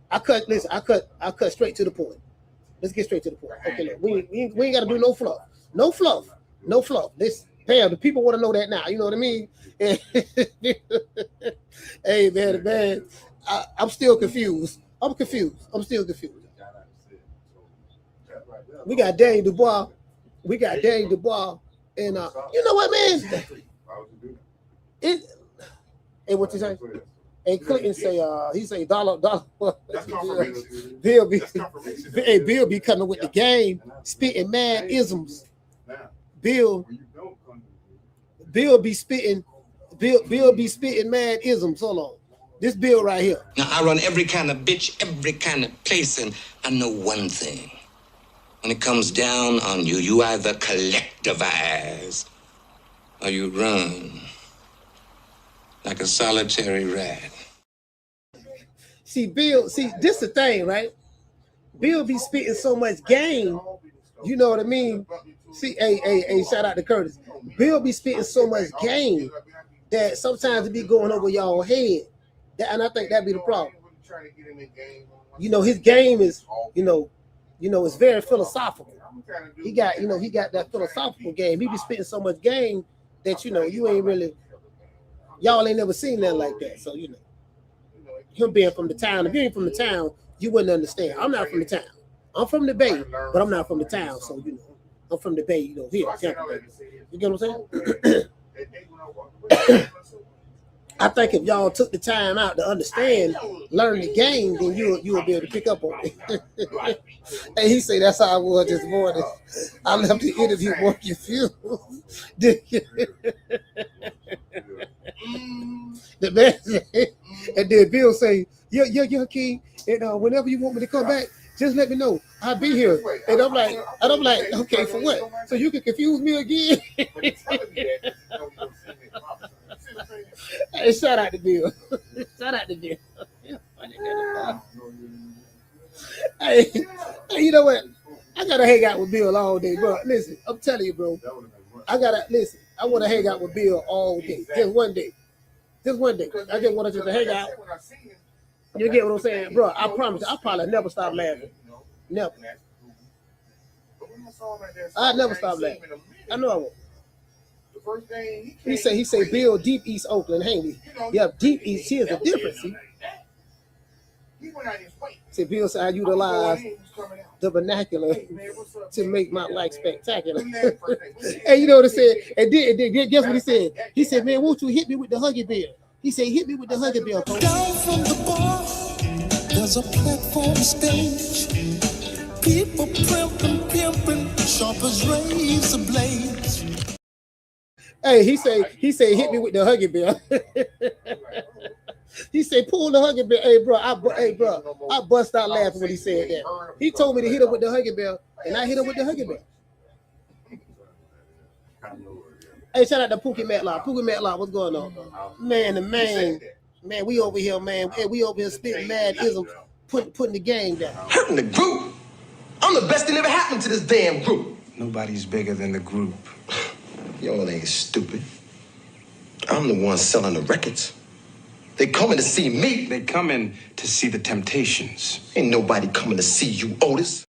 Speaker 2: I cut straight to the point. Let's get straight to the point. Okay, look, we ain't got to do no fluff. Listen, damn, the people want to know that now. You know what I mean? Hey, man, I'm still confused. I'm still confused. We got Daniel Dubois. We got Daniel Dubois. And you know what, man? It. Hey, what you say? Hey, Clinton say, he say dollar. Bill be coming with the game, spitting mad isms. Bill be spitting mad isms. Hold on. This Bill right here.
Speaker 8: Now, I run every kind of bitch, every kind of place, and I know one thing. When it comes down on you, you either collectivize or you run like a solitary rat.
Speaker 2: See, Bill, this the thing, right? Bill be spitting so much game, you know what I mean? See, hey, shout out to Curtis. Bill be spitting so much game that sometimes it be going over y'all head. And I think that'd be the problem. You know, his game is, you know, it's very philosophical. He got that philosophical game. He be spitting so much game that, you know, you ain't really, y'all ain't never seen nothing like that. So, you know, him being from the town, if you ain't from the town, you wouldn't understand. I'm not from the town. I'm from the Bay, but I'm not from the town. So, you know, I'm from the Bay, you know, here. You get what I'm saying? I think if y'all took the time out to understand, learn the game, then you will be able to pick up on it. And he said that's how I was this morning. I left the interview more confused. The man said, and then Bill say, yeah, King, and whenever you want me to come back, just let me know. I'll be here. And I'm like, okay, for what? So you can confuse me again? Hey, shout out to Bill. Shout out to Bill. Hey, you know what? I gotta hang out with Bill all day, bro. Listen, I'm telling you, bro. I want to hang out with Bill all day. Just one day. Just one day. I just want to hang out. You get what I'm saying, bro? I promise you, I probably never stop laughing. Never. I never stop laughing. I know I won't. He say Bill Deep East Oakland Haney. Yeah, Deep East, here's the difference. See, Bill said I utilize the vernacular to make my life spectacular. And you know what he said? And then guess what he said? He said, man, won't you hit me with the Huggy Bear? He said, hit me with the Huggy Bear, folks.
Speaker 1: Down from the bar, there's a platform stage. People pimping, sharp as razor blades.
Speaker 2: Hey, he say, hit me with the Huggy Bear. He say, pull the Huggy Bear. Hey, bro, I bust out laughing when he said that. He told me to hit him with the Huggy Bear, and I hit him with the Huggy Bear. Hey, shout out to Pookie Matlock. Pookie Matlock, what's going on? Man, we over here, man. Hey, we over here spitting mad isms, putting the game down.
Speaker 8: Hurting the group? I'm the best thing ever happened to this damn group. Nobody's bigger than the group. Y'all ain't stupid. I'm the one selling the records. They coming to see me. They coming to see the Temptations. Ain't nobody coming to see you, Otis.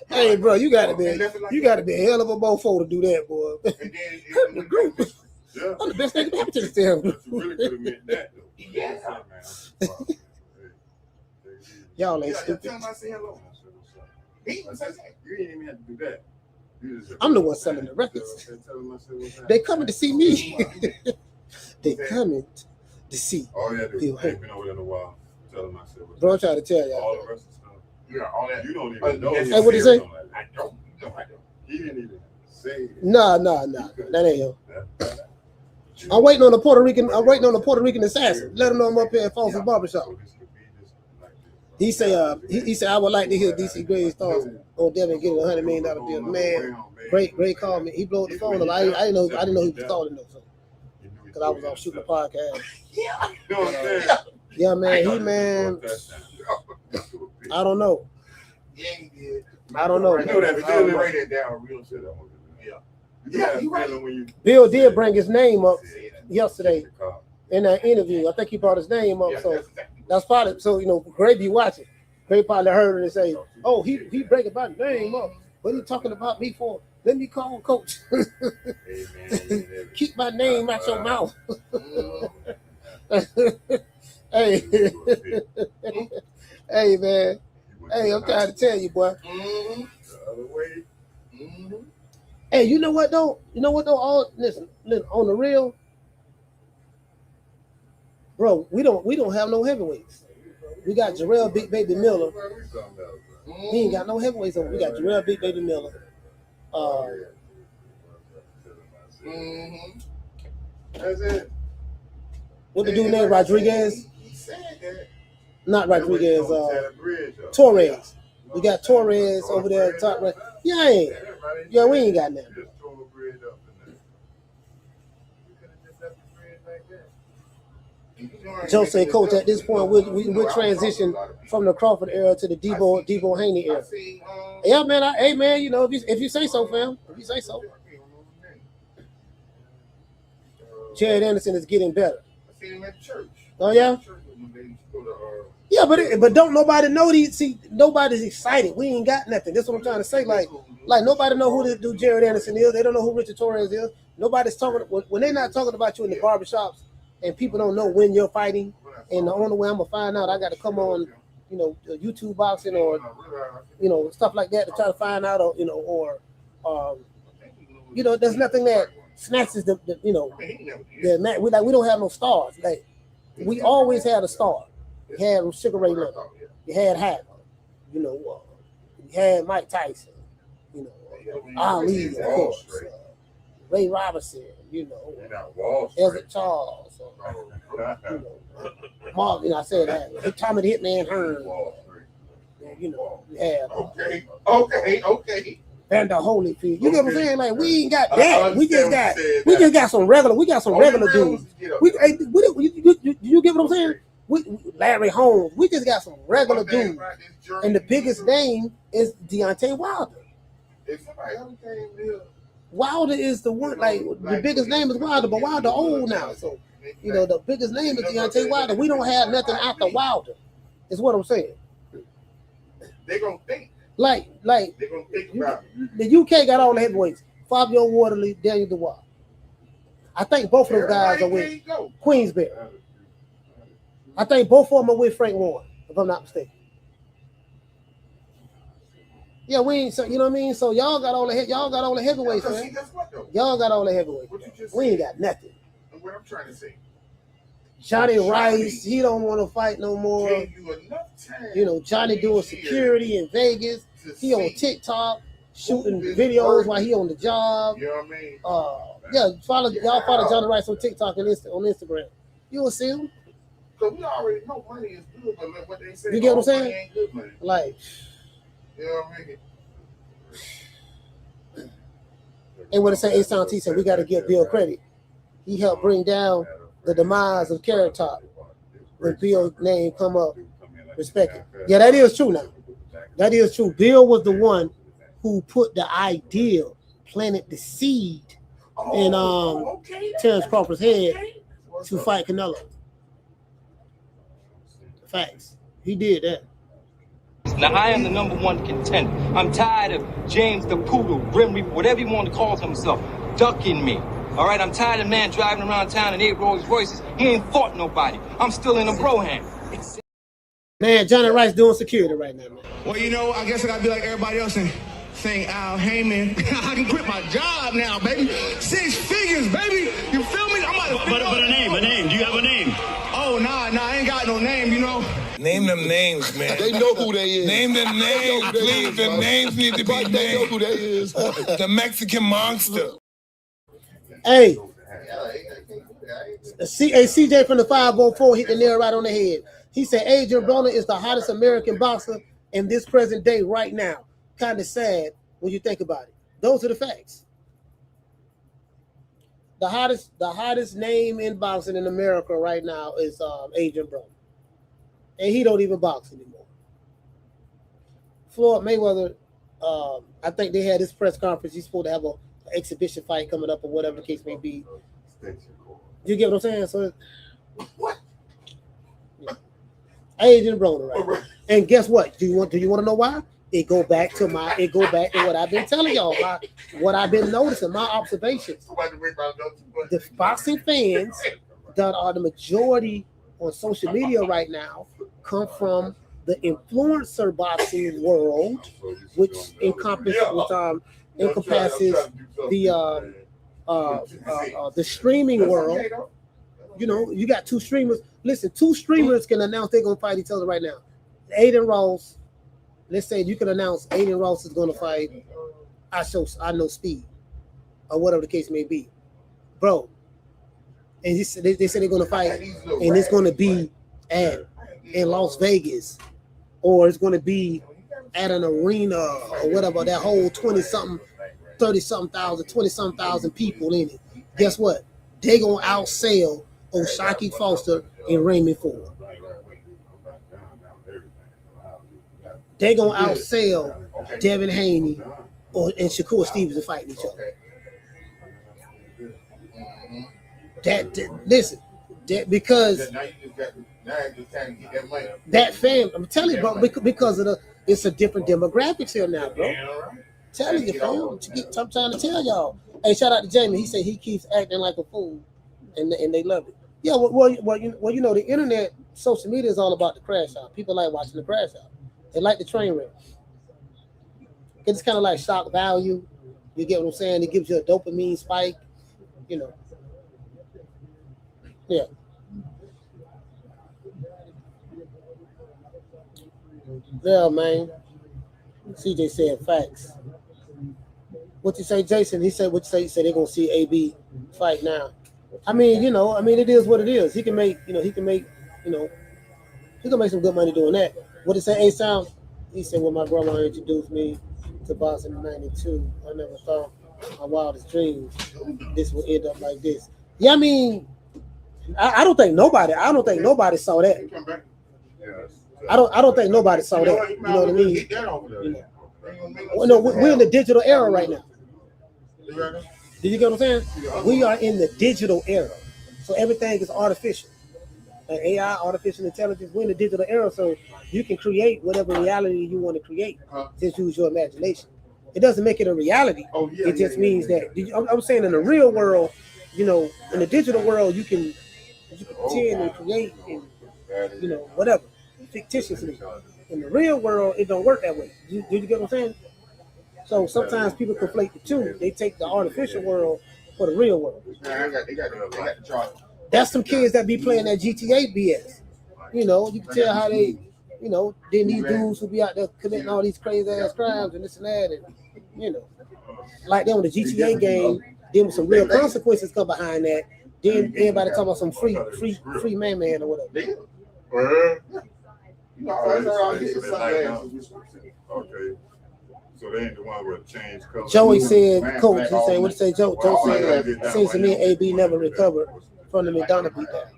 Speaker 2: Hey, bro, you gotta be a hell of a mofo to do that, boy. Hurting the group. Yeah. I'm the best thing that happened to this damn group. Really could have meant that, though. Yeah. Y'all ain't stupid. You ain't even have to do that. I'm the one selling the records. They coming to see me. They coming to see. Oh yeah, they been over there in a while. Telling myself. Bro, I'm trying to tell y'all. All the rest of stuff. Yeah, all that. You don't even know. Hey, what did he say? I don't. He didn't even say it. Nah. That ain't him. I'm waiting on the Puerto Rican assassin. Let him know I'm up here at Foster's Barbershop. He say, I would like to hear DC Gray's thoughts on Devin getting $100 million deal. Man, great call me. He blew the phone up. I didn't know he was calling though. So, because I was off shooting a podcast. Yeah, man. I don't know. I don't know. Bill did bring his name up yesterday in that interview. I think he brought his name up. So that's probably, so, you know, Gray be watching. Gray probably heard it and say, oh, he breaking my name up. What are you talking about me for? Let me call Coach. Keep my name out your mouth. Hey, hey, man. Hey, I'm trying to tell you, boy.
Speaker 7: The other way.
Speaker 2: Hey, you know what though? All listen, on the real, bro. We don't have no heavyweights. We got Jarrell Big Baby Miller. He ain't got no heavyweights on. We got Jarrell Big Baby Miller.
Speaker 7: That's it.
Speaker 2: What the dude named Rodriguez?
Speaker 7: He said that.
Speaker 2: Not Rodriguez. Torres. We got Torres over there at top right. Yeah, we ain't got nothing. Joe say, Coach, at this point, we'll transition from the Crawford era to the Debo Haney era. Yeah, man. Hey, man, you know, if you say so, fam. If you say so. Jared Anderson is getting better.
Speaker 7: I seen him at church.
Speaker 2: Oh, yeah? Yeah, but don't nobody know these. See, nobody's excited. We ain't got nothing. That's what I'm trying to say. Like nobody know who this dude Jared Anderson is. They don't know who Richard Torres is. Nobody's talking when they're not talking about you in the barbershops and people don't know when you're fighting. And the only way I'm gonna find out, I got to come on, you know, YouTube boxing or, you know, stuff like that to try to find out, or, you know, or, you know, there's nothing that snatches the you know, we don't have no stars. Like we always had a star. You had Sugar Ray Leonard. You had Hacker. You know, you had Mike Tyson. You know, Ali, of course. Ray Robinson. You know, Everett Charles. You know, Mark. You know, I said that. Tommy the Hitman Hearn. You know, you had.
Speaker 7: Okay.
Speaker 2: Vander Holyfield. You get what I'm saying? Like we ain't got that. We just got some regular. We got some regular dudes. You get what I'm saying? Larry Holmes. We just got some regular dudes. And the biggest name is Deontay Wilder. Wilder is the one, like the biggest name is Wilder, but Wilder old now. So, you know, the biggest name is Deontay Wilder. We don't have nothing after Wilder, is what I'm saying.
Speaker 7: They're going to think.
Speaker 2: Like
Speaker 7: they're going to think about it.
Speaker 2: The UK got all the heavyweights. Fabio Wardley, Daniel Dubois. I think both of those guys are with Queensberry. I think both of them are with Frank Warren, if I'm not mistaken. Yeah, we ain't. So you know what I mean. So y'all got all the heavyweights, man. Y'all got all the heavyweights. We ain't got nothing.
Speaker 7: And what I'm trying to say,
Speaker 2: Johnny Rice, he don't want to fight no more. You know, Johnny doing security in Vegas. He on TikTok shooting videos while he on the job.
Speaker 7: You know what I mean?
Speaker 2: Yeah, follow Johnny Rice on TikTok and on Instagram. You will see him.
Speaker 7: Because we already know money is good, but what they say,
Speaker 2: you get what I'm saying?
Speaker 7: Money ain't good money.
Speaker 2: Like,
Speaker 7: you know what I mean?
Speaker 2: And what it say, Asan T said, we got to give Bill credit. He helped bring down the demise of Carrot Top. When Bill's name come up, respect it. Yeah, that is true now. That is true. Bill was the one who put the idea, planted the seed in Terrence Crawford's head to fight Canelo. Facts. He did that.
Speaker 10: Now, I am the #1 contender. I'm tired of James the Poodle, Grim Reaper, whatever you want to call himself, ducking me. All right, I'm tired of man driving around town in 8 Rolls Royces. He ain't fought nobody. I'm still in a Broham.
Speaker 2: Man, Johnny Rice doing security right now, man.
Speaker 11: Well, you know, I guess I gotta be like everybody else and saying Al Heyman. I can quit my job now, baby. 6 figures, baby. You feel me? But a name. Do you have a name? Oh, nah, I ain't got no name, you know.
Speaker 5: Name them names, man.
Speaker 4: They know who they is.
Speaker 5: Name them names, please. Them names need to be named.
Speaker 4: They know who they is.
Speaker 5: The Mexican monster.
Speaker 2: Hey, CJ from the 504 hit the nail right on the head. He said Adrian Broner is the hottest American boxer in this present day right now. Kind of sad when you think about it. Those are the facts. The hottest name in boxing in America right now is Adrian Broner. And he don't even box anymore. Floyd Mayweather, I think they had this press conference. He's supposed to have an exhibition fight coming up or whatever the case may be. You get what I'm saying? So
Speaker 7: what?
Speaker 2: Yeah. Adrian Broner, right? And guess what? Do you want to know why? It go back to what I've been telling y'all, what I've been noticing, my observations. The boxing fans that are the majority on social media right now come from the influencer boxing world, which encompasses the streaming world. You know, you got two streamers. Listen, two streamers can announce they're gonna fight each other right now. Aiden Ross. Let's say you can announce Aiden Ross is gonna fight I Know Speed, or whatever the case may be, bro. And they said they're gonna fight, and it's gonna be in Las Vegas, or it's gonna be at an arena or whatever. That whole 20-something, 30-something thousand, 20-something thousand people in it. Guess what? They gonna outsell O'Shaquie Foster and Raymond Ford. They gonna outsell Devin Haney and Shakur Stevens fighting each other. Because that fan, I'm telling you, bro, because of it's a different demographics here now, bro. I'm telling you, fam. I'm trying to tell y'all. Hey, shout out to Jamie. He said he keeps acting like a fool, and they love it. Yeah, well, you know, the internet, social media is all about the crash out. People like watching the crash out. They like the train wreck. It's kind of like shock value. You get what I'm saying? It gives you a dopamine spike, you know. Yeah. Yeah, man. CJ said facts. What you say, Jason? He said what you say. He said they're gonna see AB fight now. I mean, you know, it is what it is. He can make some good money doing that. What did he say, A-Sound? He said, well, my grandma introduced me to boxing in '92. I never thought my wildest dreams this would end up like this. Yeah, I mean, I don't think nobody saw that. I don't think nobody saw that. You know what I mean? Well, no, we're in the digital era right now. Did you get what I'm saying? We are in the digital era, so everything is artificial. AI, artificial intelligence. We're in the digital era, so you can create whatever reality you want to create. Just use your imagination. It doesn't make it a reality. It just means that I'm saying in the real world, you know, in the digital world, you can pretend and create and whatever fictitiously. In the real world, it don't work that way. Do you get what I'm saying? So sometimes people conflate the two. They take the artificial world for the real world. That's some kids that be playing that GTA BS. You know, you can tell how they, then these dudes who be out there committing all these crazy ass crimes and this and that, and like them with the GTA game, then some real consequences come behind that. Then everybody talking about some free man or whatever.
Speaker 12: Okay. So they ain't the one with change color.
Speaker 2: Joey said, Coach, he said, what did you say, Joe? Joe said, seems to me AB never recovered from the McDonough beatdown.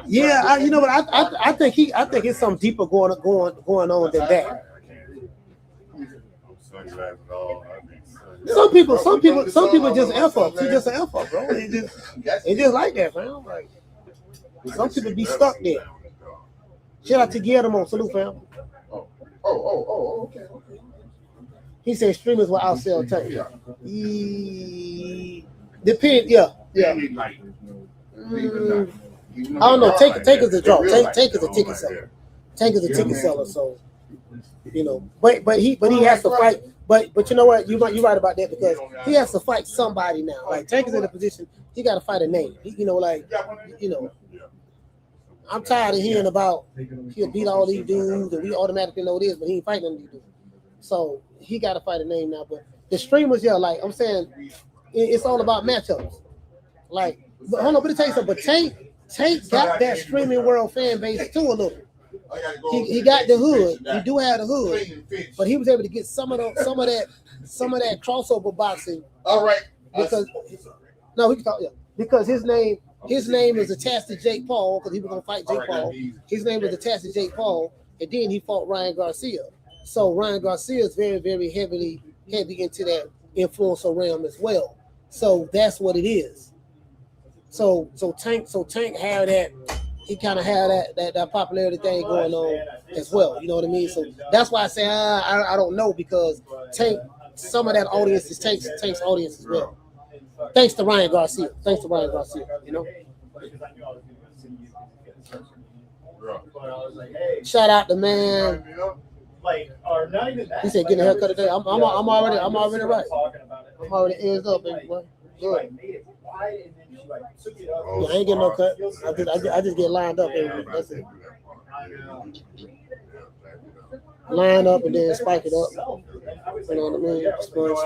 Speaker 2: Yeah, I think it's something deeper going on than that. Some people just F up. He's just an F up, bro. It just like that, man. Like, some people be stuck there. Shout out to Guillermo, salute, fam.
Speaker 7: Okay.
Speaker 2: He said streamers will outsell Tank. Depend, yeah. I don't know. Tank is a draw. Tank is a ticket seller. Tank is a ticket seller. So, but he has to fight. But you know what? You're right about that because he has to fight somebody now. Like Tank is in a position he got to fight a name. I'm tired of hearing about he'll beat all these dudes and we automatically know this, but he ain't fighting them these dudes. So he got to fight a name now. But the streamers, like I'm saying, it's all about matchups. Like, but hold on, let me tell you something. But Tank got that streaming world fan base too a little. He got the hood. He do have the hood, but he was able to get some of that crossover boxing.
Speaker 7: All right,
Speaker 2: because we can talk. Yeah, because his name is attached to Jake Paul because he was gonna fight Jake Paul. His name was attached to Jake Paul, and then he fought Ryan Garcia. So Ryan Garcia is very, very heavy into that influencer realm as well. So that's what it is. So Tank had that. He kind of had that popularity thing going on as well. You know what I mean? So that's why I say I don't know because Tank, some of that audience is Tank's audience as well. Thanks to Ryan Garcia. You know.
Speaker 13: But I was like, hey.
Speaker 2: Shout out to man.
Speaker 13: Like, or not even that.
Speaker 2: He said, getting a haircut today. I'm already right. I'm already ears up, baby boy. Good. Yeah, I ain't getting no cut. I just get lined up, baby. That's it. Line up and then spike it up. You know what I mean? Sponge.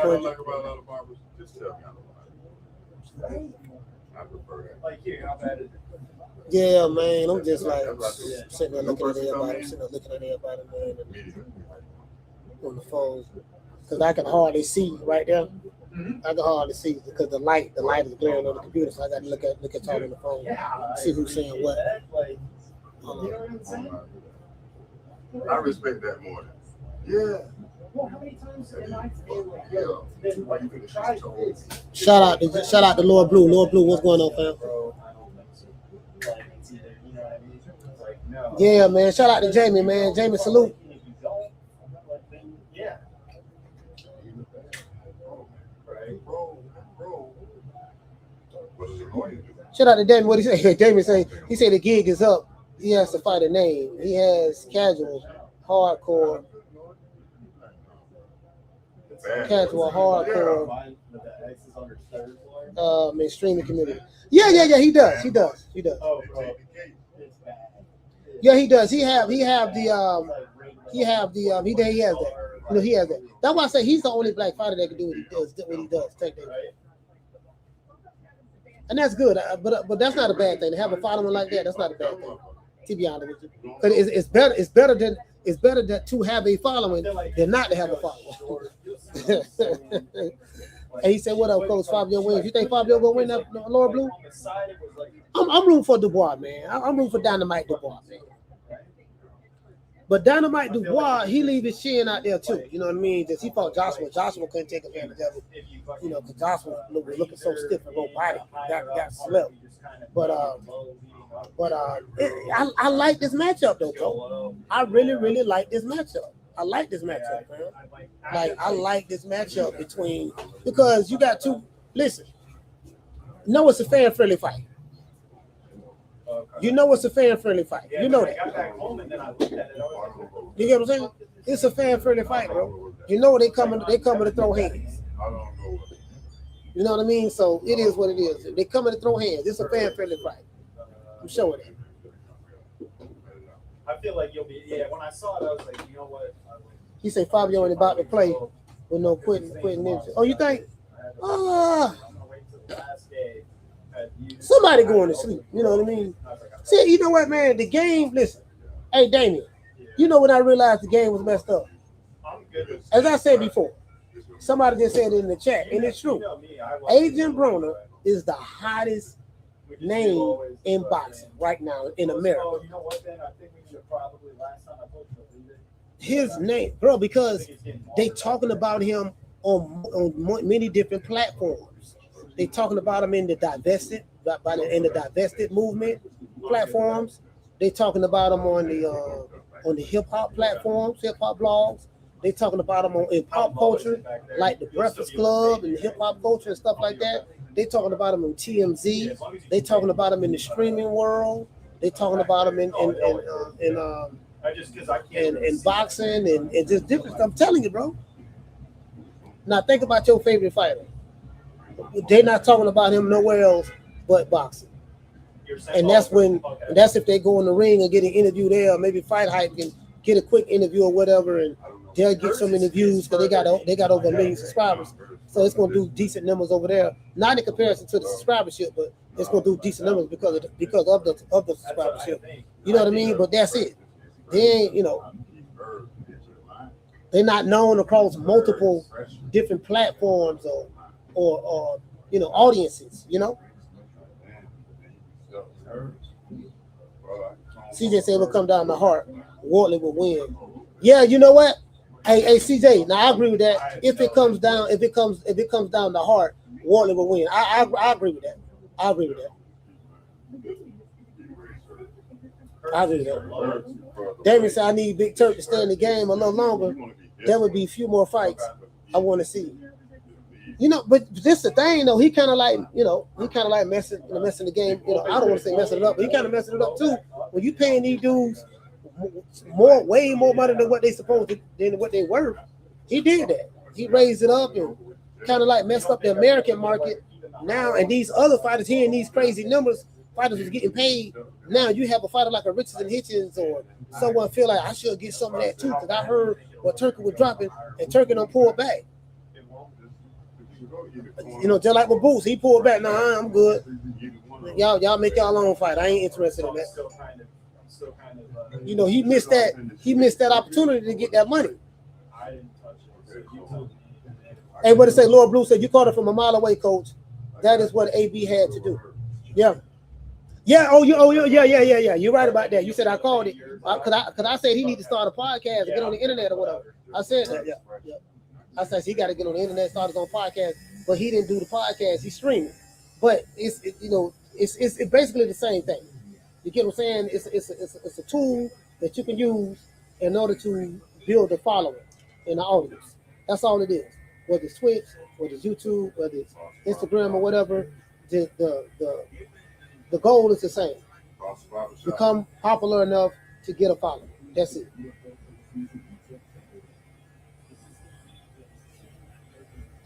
Speaker 2: Yeah, man. I'm just like sitting there looking at everybody. Man, on the phone. Because I can hardly see right there. I can hardly see because the light is glaring on the computer, so I got to look at y'all on the phone, see who's saying what.
Speaker 12: I respect that more. Yeah. Well, how many times am I
Speaker 2: Shout out to Lord Blue. Lord Blue, what's going on, fam? Yeah, man. Shout out to Jamie, man. Jamie, salute.
Speaker 13: Yeah.
Speaker 2: Shout out to Damien. What he say? Damien say he said the gig is up. He has to fight a name. He has casual, hardcore, mainstream community. Yeah. He does. Yeah, he does. He has that. He has that. You know, he has that. That's why I say he's the only black fighter that can do what he does. Technically. And that's good, but that's not a bad thing to have a following like that. That's not a bad thing, to be honest with you. But it's better to have a following than not to have a following. And he said, "What up, Coach Fabio wins? You think Fabio gonna win that, Lord Blue?" I'm rooting for Dubois, man. I'm rooting for Dynamite Dubois, man. But Dynamite Dubois, he leave his chin out there too. You know what I mean? Because he fought Joshua. Joshua couldn't take advantage of it. You know, because Joshua was looking so stiff and robotic. Got slept. But I like this matchup though, bro. I really like this matchup. I like this matchup, man. Like I like this matchup between because you got two. Listen, you know it's a fan-friendly fight. You know it's a fan-friendly fight. You know that. You get what I'm saying? It's a fan-friendly fight, bro. You know they coming to throw hands. You know what I mean? So it is what it is. They coming to throw hands. It's a fan-friendly fight. I'm showing it.
Speaker 13: I feel like you'll be. Yeah, when I saw it, I was like, you know what?
Speaker 2: He said Fabio ain't about to play with no quitting ninja. Oh, you think? Somebody going to sleep. You know what I mean? See, you know what, man? The game. Listen, hey, Damien. You know when I realized the game was messed up? As I said before, somebody just said it in the chat, and it's true. Adrian Broner is the hottest name in boxing right now in America. His name, bro, because they talking about him on many different platforms. They talking about him in the divested movement platforms. They talking about him on the hip hop platforms, hip hop blogs. They talking about him in pop culture, like the Breakfast Club and hip hop culture and stuff like that. They talking about him in TMZ. They talking about him in the streaming world. They talking about him in boxing and just different stuff. I'm telling you, bro. Now think about your favorite fighter. They're not talking about him nowhere else but boxing. And that's if they go in the ring and get an interview there, or maybe Fight Hype and get a quick interview or whatever, and they'll get so many views because they got over 1 million subscribers. So it's gonna do decent numbers over there. Not in comparison to the subscribership, but it's gonna do decent numbers because of the subscribership. You know what I mean? But that's it. They ain't, you know, they're not known across multiple different platforms or you know, audiences, you know. CJ said it'll come down the heart. Wardley will win. Yeah, you know what? Hey, CJ. Now I agree with that. If it comes down the heart, Wardley will win. I agree with that. I agree with that. Damien said I need Big Turk to stay in the game a little longer. There would be a few more fights I want to see. You know, but this the thing though. He kind of like, messing the game. You know, I don't want to say messing it up, but he kind of messing it up too. When you paying these dudes way more money than what they supposed to, than what they were, he did that. He raised it up and kind of like messed up the American market. Now, and these other fighters hearing these crazy numbers, fighters is getting paid. Now you have a fighter like a Richardson Hitchens or someone feel like I should get some of that too because I heard what Turkey was dropping and Turkey don't pull back. You know, just like with Boots, he pulled back. Nah, I'm good. Y'all make y'all own fight. I ain't interested in that. You know, he missed that opportunity to get that money. Hey, what to say? Lord Blue said you caught it from a mile away, coach. That is what AB had to do. Yeah. Yeah. Yeah. You're right about that. You said I called it because I said he need to start a podcast and get on the internet or whatever. I said that. Yeah. I said he got to get on the internet, start his own podcast, but he didn't do the podcast. He's streaming. But it's basically the same thing. You get what I'm saying? It's a tool that you can use in order to build a following in the audience. That's all it is. Whether it's Twitch, whether it's YouTube, whether it's Instagram or whatever, the goal is the same. Become popular enough to get a following. That's it.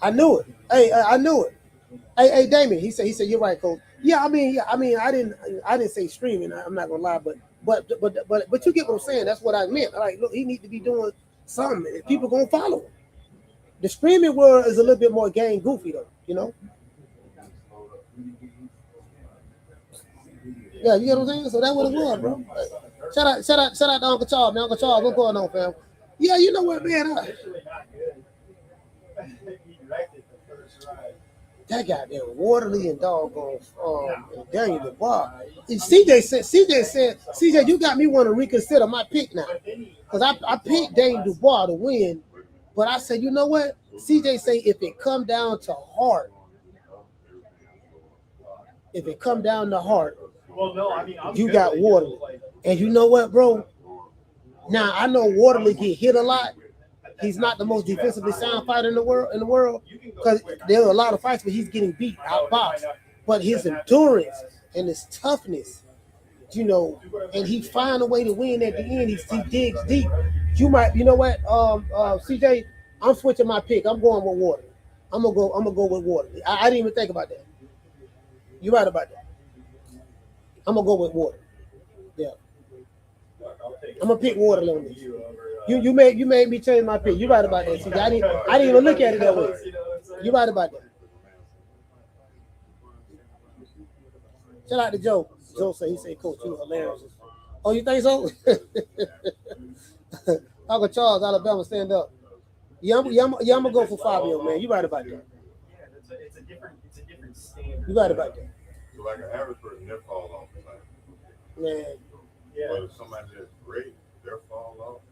Speaker 2: I knew it. Hey, I knew it. Hey, Damien. He said, you're right, coach. Yeah, I mean, I didn't say streaming. I'm not gonna lie, but you get what I'm saying. That's what I meant. Like, look, he need to be doing something. People gonna follow him. The streaming world is a little bit more gang goofy though, you know. Yeah, you get what I'm saying. So that's what it was, bro. Shout out to Uncle Charles. Man, Uncle Charles, what's going on, fam? Yeah, you know what, man. That goddamn Wardley and doggone Daniel Dubois. And CJ said, CJ, you got me want to reconsider my pick now. Because I picked Daniel Dubois to win, but I said, you know what? CJ say if it come down to heart, you got Wardley. And you know what, bro? Now I know Wardley get hit a lot. He's not the most defensively sound fighter in the world, because there are a lot of fights where he's getting beat, outboxed. But his endurance and his toughness, you know, and he find a way to win at the end. He digs deep. You know what, CJ, I'm switching my pick. I'm going with Wardley. I'm gonna go with Wardley. I didn't even think about that. You're right about that. I'm gonna go with Wardley. Yeah. I'm gonna pick Wardley on this. You made me change my pick. You're right about that. See, I didn't even look at it that way. You're right about that. Shout out to Joe. Joe said coach, you hilarious. Oh, you think so? Uncle Charles, Alabama, stand up. Yeah, I'm gonna go for Fabio, man. You're right about that.
Speaker 13: It's a different standard.
Speaker 2: You're right about that.
Speaker 12: So like an average person, their fall off.
Speaker 2: Man.
Speaker 12: Yeah. But if somebody that's great, their fall off.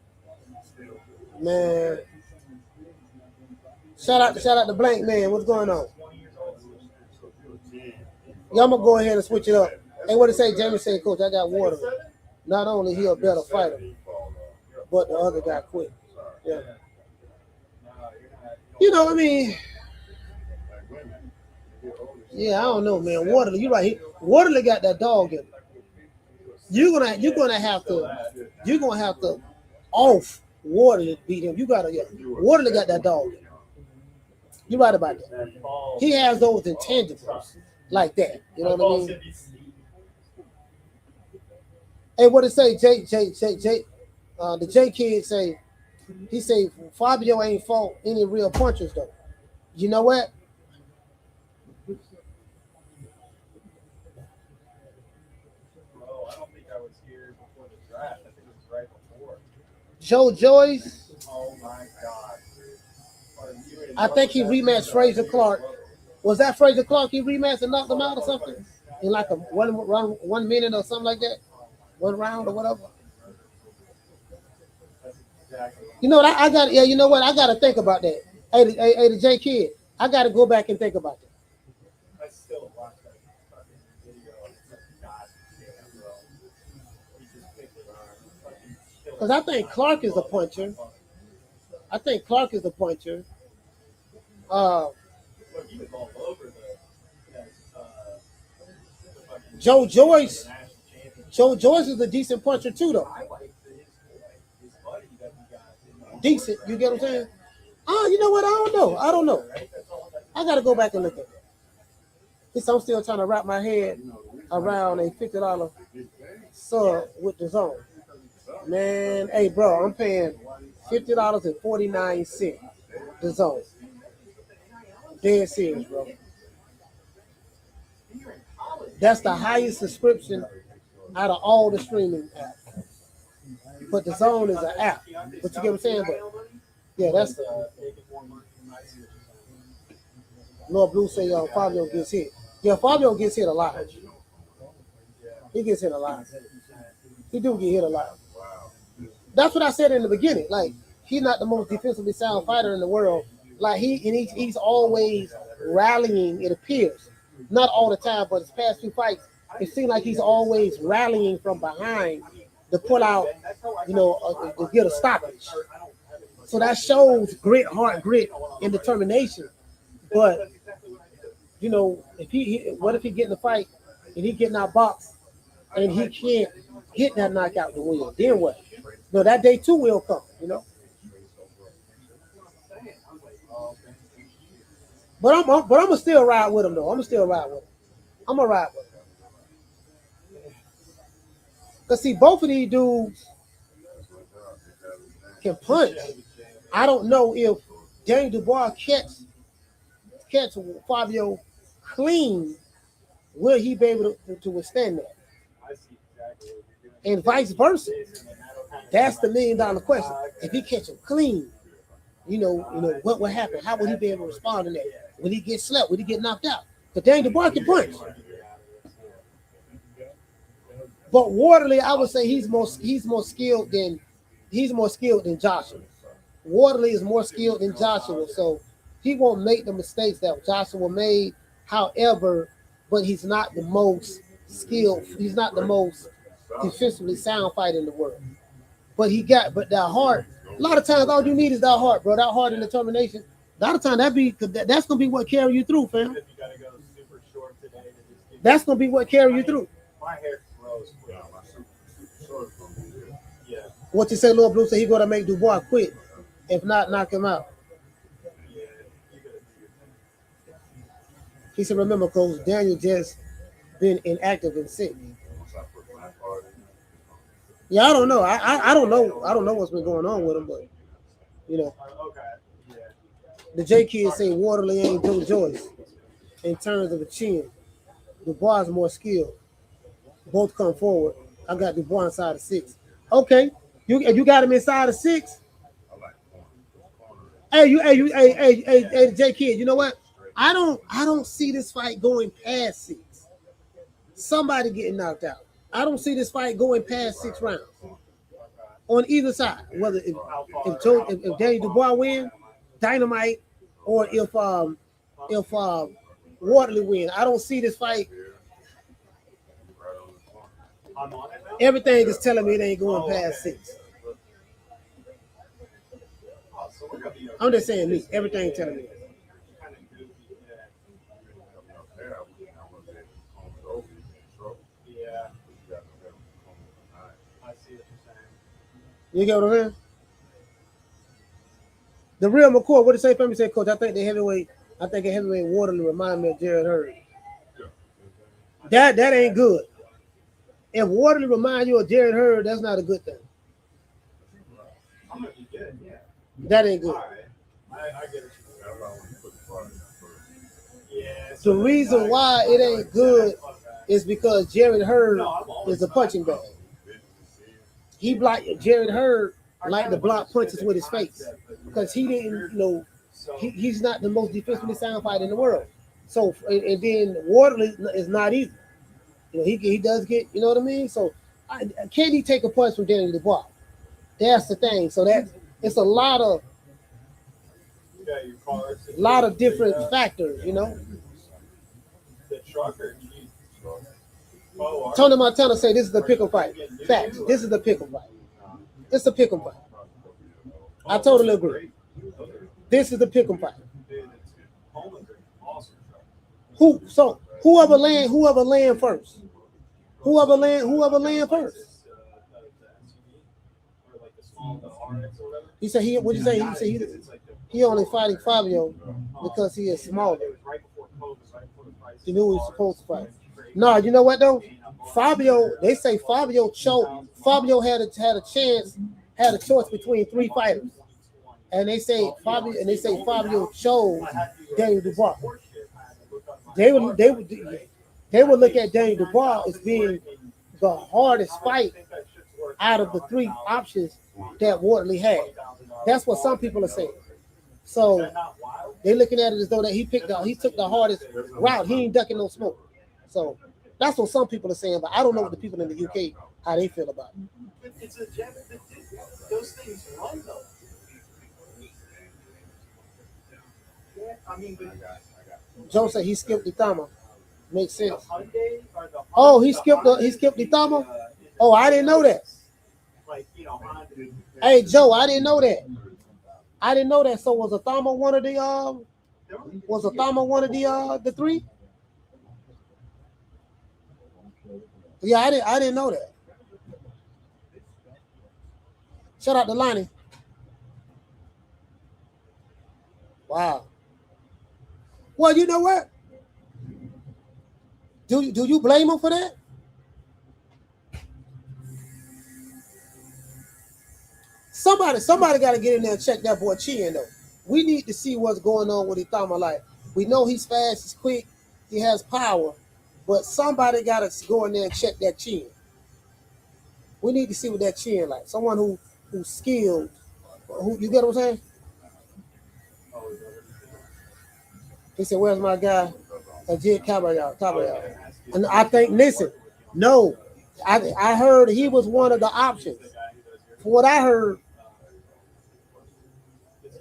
Speaker 2: Man, shout out to Blank Man. What's going on? Yeah, I'm gonna go ahead and switch it up. Hey, what to say? Jamie said, Coach, I got Wardley. Not only he a better fighter, but the other guy quit. Yeah. You know, I mean, yeah, I don't know, man. Wardley, you're right. Wardley got that dog in him. You're gonna have to off Wardley beat him. Wardley got that dog. You're right about that. He has those intangibles like that. You know what I mean? Hey, what it say? Jay, the J kid say, he say Fabio ain't fought any real punchers though. You know what? Joe Joyce.
Speaker 13: Oh my God.
Speaker 2: I think he rematched Fraser Clark. Was that Fraser Clark he rematched and knocked him out or something? In like a 1 minute or something like that? 1 round or whatever. You know what? I got. Yeah, you know what? I got to think about that. Hey, the J Kid. I got to go back and think about that.
Speaker 13: I still watch that video.
Speaker 2: Because I think Clark is a puncher. Joe Joyce is a decent puncher too, though. Decent, you get what I'm saying? You know what? I don't know. I gotta go back and look at it. I'm still trying to wrap my head around a $50 sub with the zone. Man, hey bro, I'm paying $50.49 the zone. Dead serious, bro. That's the highest subscription out of all the streaming apps. But the zone is an app. But you get what I'm saying? But yeah, that's the Lord Blue say Fabio gets hit. Yeah, Fabio gets hit a lot. He gets hit a lot. He do get hit a lot. That's what I said in the beginning. Like, he's not the most defensively sound fighter in the world. Like, he's always rallying, it appears. Not all the time, but his past few fights, it seems like he's always rallying from behind to pull out, to get a stoppage. So that shows heart grit, and determination. But, what if he get in the fight and he getting out boxed and he can't get that knockout to win? Then what? No, that day too will come, But I'm gonna still ride with him though. I'm gonna ride with him. Cause see, both of these dudes can punch. I don't know if Daniel Dubois catch Fabio clean, will he be able to withstand that? And vice versa. That's the $1 million question. If he catch him clean, what would happen? How would he be able to respond to that? Would he get slept? Would he get knocked out? But Daniel Dubois can punch. But Wardley, I would say he's more skilled than Joshua. Wardley is more skilled than Joshua, so he won't make the mistakes that Joshua made. However, but he's not the most skilled. He's not the most defensively sound fighter in the world. But that heart. A lot of times, all you need is that heart, bro. That heart and determination. A lot of times, that's gonna be what carry you through, fam. That's gonna be what carry you through.
Speaker 13: My hair grows quick. Yeah.
Speaker 2: What you say, Lord Blue? Say he gonna make Dubois quit. If not, knock him out. He said, remember, Coach, Daniel just been inactive and sick. Yeah, I don't know. I don't know. I don't know what's been going on with him, but the J kids say Wardley ain't Joe Joyce in terms of the chin. Dubois is more skilled. Both come forward. I got Dubois inside of 6. Okay, you got him inside of 6. Hey, J kid. You know what? I don't see this fight going past 6. Somebody getting knocked out. I don't see this fight going past 6 rounds on either side. Whether if Daniel Dubois win, dynamite, or if Wardley win, I don't see this fight. Everything is telling me it ain't going past 6. I'm just saying me. Everything telling me. You get what I'm saying? The real McCoy, what did say family say, Coach? I think a heavyweight Wardley remind me of Jared Hurd. That ain't good. If Wardley remind you of Jared Hurd, that's not a good thing.
Speaker 13: I'm gonna be good, yeah.
Speaker 2: That ain't good.
Speaker 13: I get it. Yeah,
Speaker 2: the reason why it ain't good is because Jared Hurd is a punching bag. Jared Hurd liked to block punches with his face because he didn't, he's not the most defensively sound fighter in the world. So, and then Wardley is not either. He does get, you know what I mean? So, can he take a punch from Daniel Dubois? That's the thing. So it's a lot of different factors,
Speaker 13: The trucker.
Speaker 2: Tony Montana say this is the pickle fight. Facts. This is the pickle fight. It's a pickle fight. I totally agree. This is the pickle fight. Whoever land first. Whoever land first. He said he. What did you say? He said he only fighting Fabio because he is smaller. He knew he was supposed to fight. No, you know what though? Fabio. They say Fabio choked. Fabio had a chance, had a choice between 3 fighters, and they say Fabio chose Daniel Dubois. They would look at Daniel Dubois as being the hardest fight out of the 3 options that Wardley had. That's what some people are saying. So they're looking at it as though that he took the hardest route. He ain't ducking no smoke. So that's what some people are saying, but I don't know what the people in the UK how they feel about it.
Speaker 13: It's a gem. Those things run though. Yeah, I mean,
Speaker 2: Joe said he skipped the Itama. Makes sense. Oh, he skipped the Itama? Oh, I didn't know that. Hey Joe, I didn't know that. I didn't know that. So was Itama one of the the 3? Yeah, I didn't know that. Shout out to Lonnie. Wow. Well, you know what? Do you blame him for that? Somebody got to get in there and check that boy chin though. We need to see what's going on with Itama. Like, we know he's fast, he's quick, he has power, but somebody got to go in there and check that chin. We need to see what that chin like. Someone who's skilled. Who, you get what I'm saying? He said, "Where's my guy, Ajit Kabayal?" And I think, listen, no, I heard he was one of the options. For what I heard,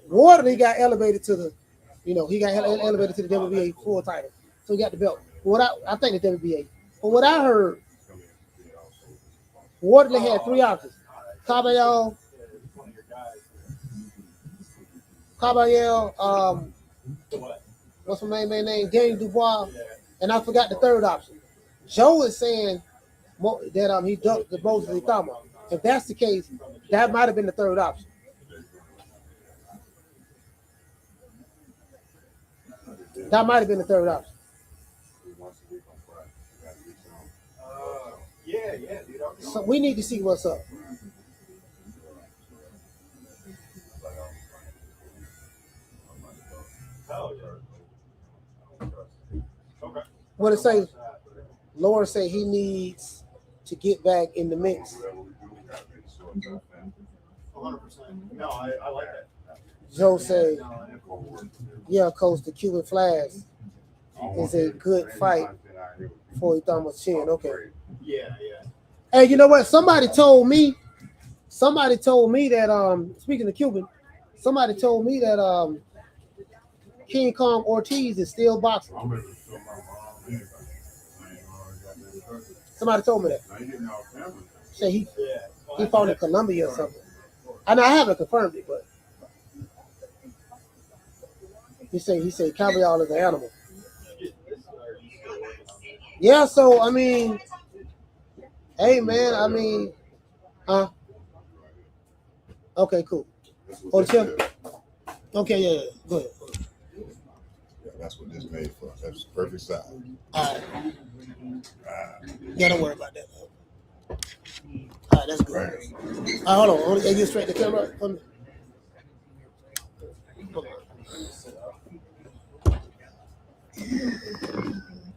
Speaker 2: Wardley got elevated to the, he got elevated to the WBA full title, so he got the belt. I think the WBA. But what I heard, Wardley had 3 options: Kabayal, what's my main name? Daniel Dubois, and I forgot the 3rd option. Joe is saying that he ducked the both of the Itama. If that's the case, that might have been the 3rd option. That might have been the 3rd option.
Speaker 13: Yeah.
Speaker 2: So we need to see what's up. What it say? Laura say he needs to get back in the mix.
Speaker 13: 100%. No, I like that.
Speaker 2: Joe say, yeah, Coach, the Cuban Flash is a good fight for Itama's chin. Okay.
Speaker 13: Yeah.
Speaker 2: Hey, you know what? Somebody told me that speaking of Cuban, somebody told me that King Kong Ortiz is still boxing. Somebody told me that. Say he fought in Colombia or something. And I haven't confirmed it, but he said Caviar is an animal. Yeah, so I mean, hey man, okay, cool. Oh, Tim. Okay, yeah. Go ahead.
Speaker 14: Yeah, that's what this made for. That's perfect size.
Speaker 2: All right. Yeah, don't worry about that. All right, that's good. Right. Hold on. Get straight to the camera.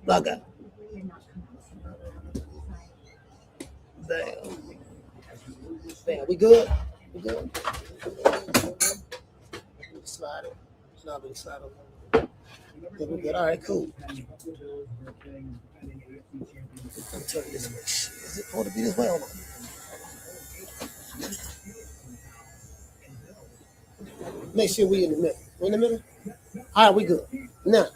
Speaker 2: Okay. Bam. We good? Slide it. It's not really slide over. Yeah, we good. All right, cool. I'm turning this way. Is it going to be this way or not? Make sure we in the middle. We in the middle? All right, we good. Now.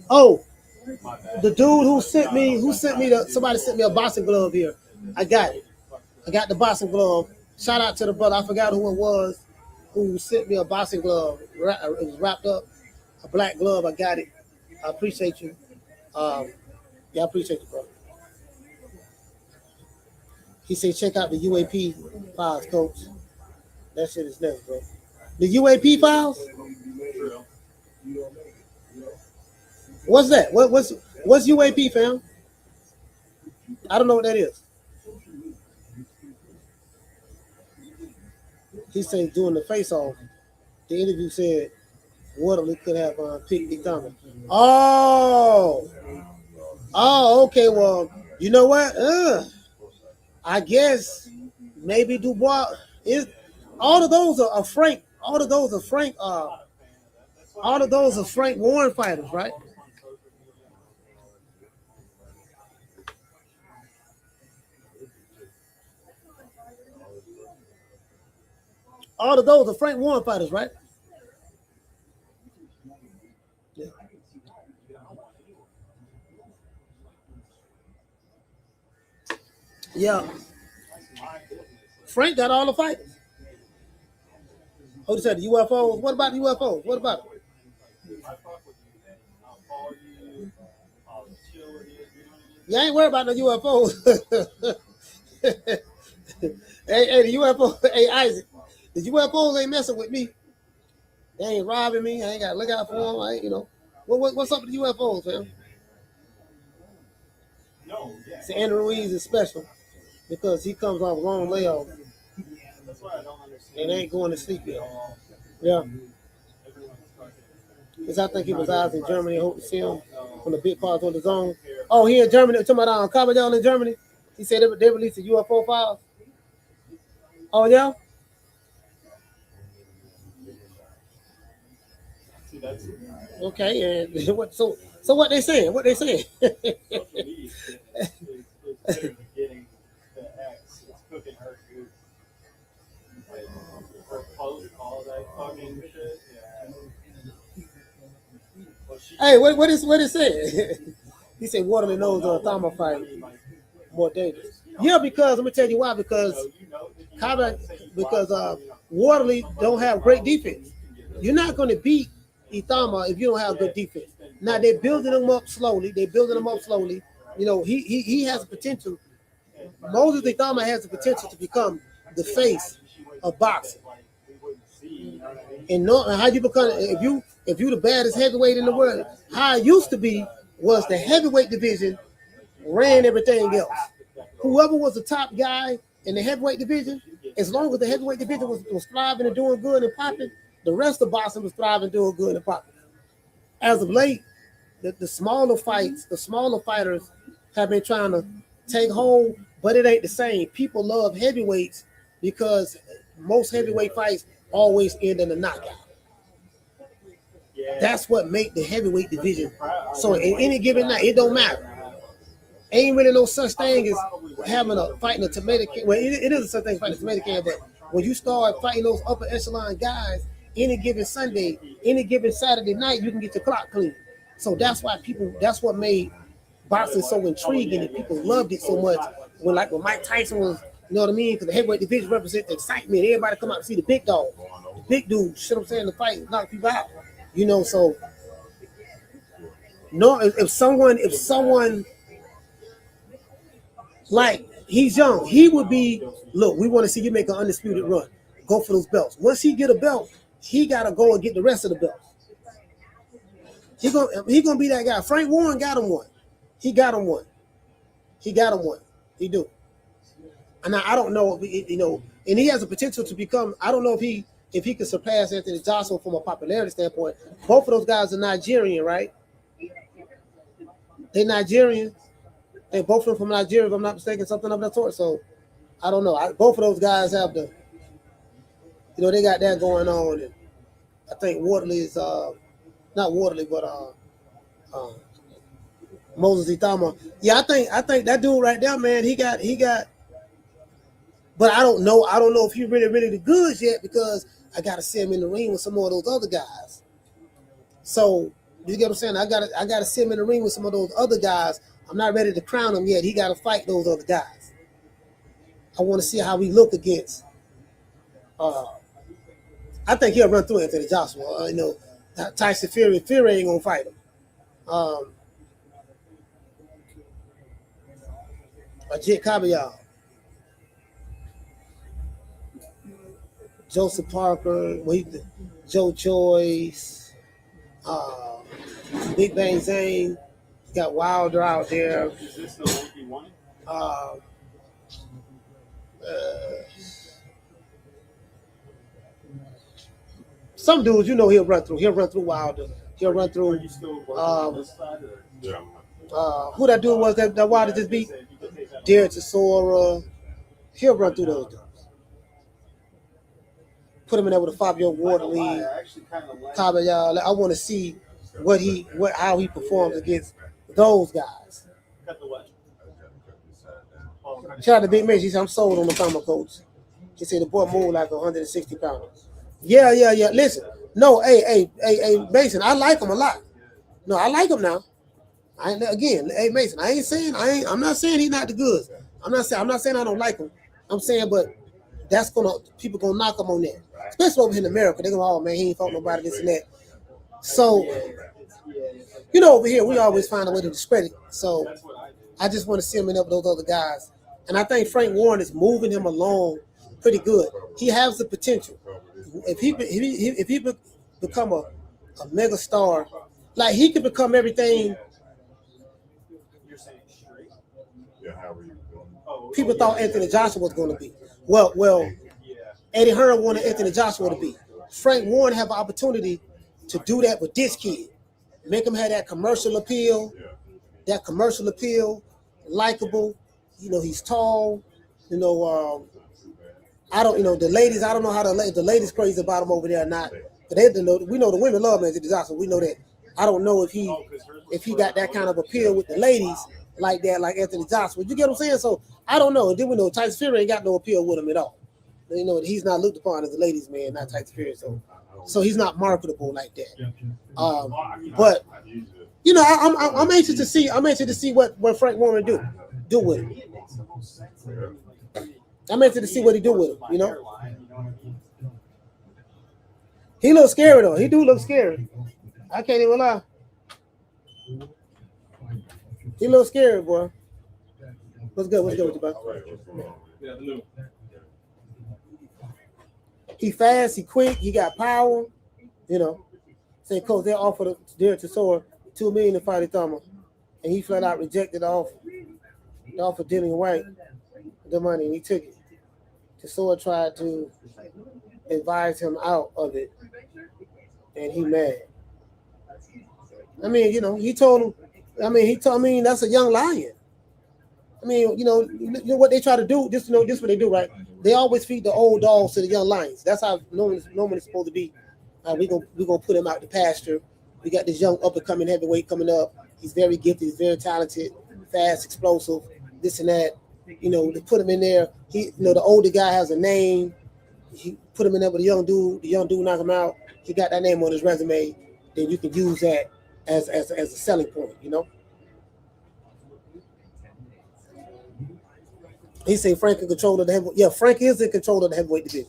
Speaker 2: Oh, the dude somebody sent me a boxing glove here. I got it. I got the boxing glove. Shout out to the brother. I forgot who it was who sent me a boxing glove. It was wrapped up, a black glove. I got it. I appreciate you. Yeah, I appreciate it, bro. He said, check out the UAP files, coach. That shit is next, bro. The UAP files? What's that? What's UAP, fam? I don't know what that is. He said doing the face-off. The interview said Wardley could have picked Ithama. Oh, okay. Well, you know what? I guess maybe Dubois is. All of those are Frank. All of those are Frank. All of those are Frank Warren fighters, right? All of those are Frank Warren fighters, right? Yeah. Yeah. Frank got all the fighters. Oh, you said the UFOs. What about the UFOs? What about it? You ain't worried about the UFOs. hey, the UFO. Hey, Isaac. The UFOs ain't messing with me. They ain't robbing me. I ain't got to look out for them. What's up with the UFOs, fam? See, Andrew Ruiz is special because he comes off long layoff and ain't going to sleep yet. Yeah. Because I think he resides in Germany. I hope to see him on the big parts on the zone. Oh, he in Germany. Talking about Carbondale in Germany. He said they released the UFO files. Oh, yeah? Okay, and what? So what they saying? What they saying? Hey, what is saying? He said Wardley knows the Ithama fight more dangerous. Yeah, because let me tell you why. Because Wardley don't have great defense. You're not going to beat Ithama if you don't have good defense. Now they're building him up slowly. You know, he has potential. Moses Ithama has the potential to become the face of boxing. And how you become if you the baddest heavyweight in the world, how it used to be was the heavyweight division ran everything else. Whoever was the top guy in the heavyweight division, as long as the heavyweight division was thriving and doing good and popping, the rest of boxing was thriving, doing good and popping. As of late, the smaller fighters have been trying to take hold, but it ain't the same. People love heavyweights because most heavyweight fights always end in a knockout. That's what make the heavyweight division. So in any given night, it don't matter. Ain't really no such thing as having a fighting a tomato can. Well, it is a such thing as fighting a tomato can, but when you start fighting those upper echelon guys, any given Sunday, any given Saturday night, you can get your clock clean. So that's what made boxing so intriguing and people loved it so much. When Mike Tyson was, you know what I mean? Because the heavyweight division represents the excitement. Everybody come out to see the big dog, the big dude, shit I'm saying, the fight, knock people out. You know, so no, if someone like he's young, he would be, look, we want to see you make an undisputed run. Go for those belts. Once he get a belt, he gotta go and get the rest of the belts. He gonna be that guy. Frank Warren got him one. He got him one. He do. And I don't know, you know, and he has the potential to become. I don't know if he could surpass Anthony Joshua from a popularity standpoint. Both of those guys are Nigerian, right? They're Nigerian. They both of them from Nigeria, if I'm not mistaken, something of that sort. So I don't know. Both of those guys have the, you know, they got that going on. And I think Wardley is not Wardley, but Moses Ithama. Yeah, I think that dude right there, man, he got. But I don't know if he's really the goods yet because I gotta see him in the ring with some more of those other guys. So you get what I'm saying? I gotta see him in the ring with some of those other guys. I'm not ready to crown him yet. He gotta fight those other guys. I want to see how we look against. I think he'll run through Anthony Joshua. You know, Tyson Fury ain't gonna fight him. Jit Caballal, Joseph Parker, Joe Joyce, Big Bang Zane. You got Wilder out there.
Speaker 13: Is this the one he wanted?
Speaker 2: Some dudes, you know, he'll run through. He'll run through Wilder. He'll run through. Who that dude was that Wilder just beat? Derek Chisora. He'll run through those dudes. Put him in there with a Fabio Wardley, Caballal. I want to see how he performs against those guys. Shout out to Big Mitch. He said, I'm sold on the farmer coach. He said the boy moved like 160 pounds. Yeah. Listen, no, hey, Mason, I like him a lot. No, I like him now. Hey Mason, I'm not saying he's not the goods. I'm not saying I don't like him. I'm saying, but people gonna knock him on that. Especially over here in America, they're gonna, oh man, he ain't fought nobody, this and that. So, you know, over here we always find a way to discredit. So I just want to see him in up with those other guys. And I think Frank Warren is moving him along pretty good. He has the potential. If he become a mega star, like he could become everything people thought Anthony Joshua was going to be. Well, Eddie Hearn wanted Anthony Joshua to be. Frank Warren have an opportunity to do that with this kid. Make him have that commercial appeal, likable. You know, he's tall. You know, the ladies, I don't know how the ladies crazy about him over there or not. But we know the women love Anthony Joshua. We know that. I don't know if he got that kind of appeal with the ladies like that, like Anthony Joshua. You get what I'm saying? So I don't know. And then we know Tyson Fury ain't got no appeal with him at all. You know, he's not looked upon as a ladies' man, not Tyson Fury. So he's not marketable like that. But you know, I'm anxious to see. I'm anxious to see what Frank Warren do with him. I'm anxious to see what he do with him. You know, he looks scary though. He do look scary. I can't even lie. He looks scary, boy. What's good? What's good with you, bro? He fast, he quick, he got power. You know, say, coach, they offered Derek Chisora $2 million to fight Thumber, and he flat out rejected the offer. The offer Dillian White the money, and he took it. Chisora tried to advise him out of it, and he mad. I mean, you know, he told him. I mean, that's a young lion. I mean, you know what they try to do. This what they do, right? They always feed the old dogs to the young lions. That's how normally it's supposed to be. We're gonna put him out the pasture. We got this young up and coming heavyweight coming up. He's very gifted. He's very talented, fast, explosive, this and that. You know, to put him in there. The older guy has a name. He put him in there with the young dude. The young dude knock him out. He got that name on his resume. Then you can use that as a selling point. You know. He say Frank in control of the heavyweight. Yeah, Frank is in control of the heavyweight division.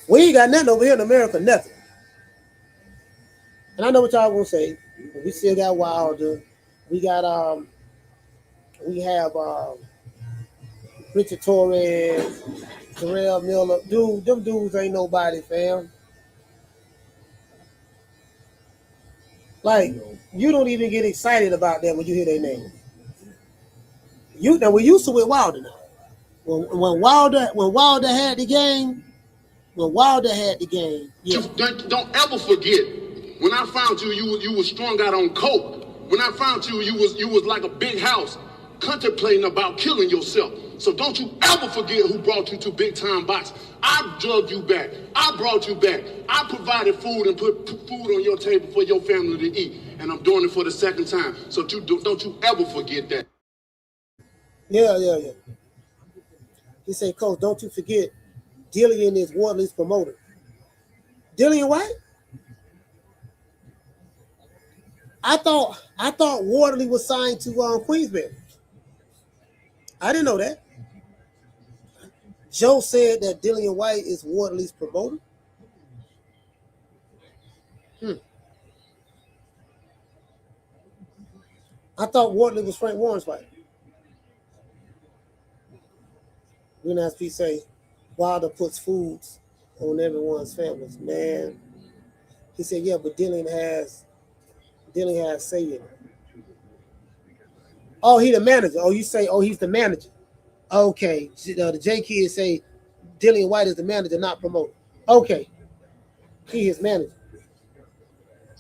Speaker 2: We ain't got nothing over here in America, nothing. And I know what y'all gonna say. We still got Wilder. We got we have Richard Torres, Terrell Miller. Dude, them dudes ain't nobody, fam. Like, you don't even get excited about that when you hear their name. We used to with Wilder now. When Wilder had the game, yeah.
Speaker 6: Don't ever forget, when I found you, you was strung out on coke. When I found you, you was like a big house, contemplating about killing yourself. So don't you ever forget who brought you to big time box. I drugged you back. I brought you back. I provided food and put food on your table for your family to eat. And I'm doing it for the second time. So don't you ever forget that.
Speaker 2: Yeah. He said, Coach, don't you forget, Dillian is Wardley's promoter. Dillian White? I thought Wardley was signed to Queensberry. I didn't know that. Joe said that Dillian White is Wardley's promoter. I thought Wardley was Frank Warren's fighter. Green Eyes P say, Wilder puts foods on everyone's families. Man, he said, yeah, but Dillian has say it. Oh, he the manager. Oh, you say, oh, he's the manager. Okay. The J Kids say Dillian White is the manager, not promoter. Okay. He is manager.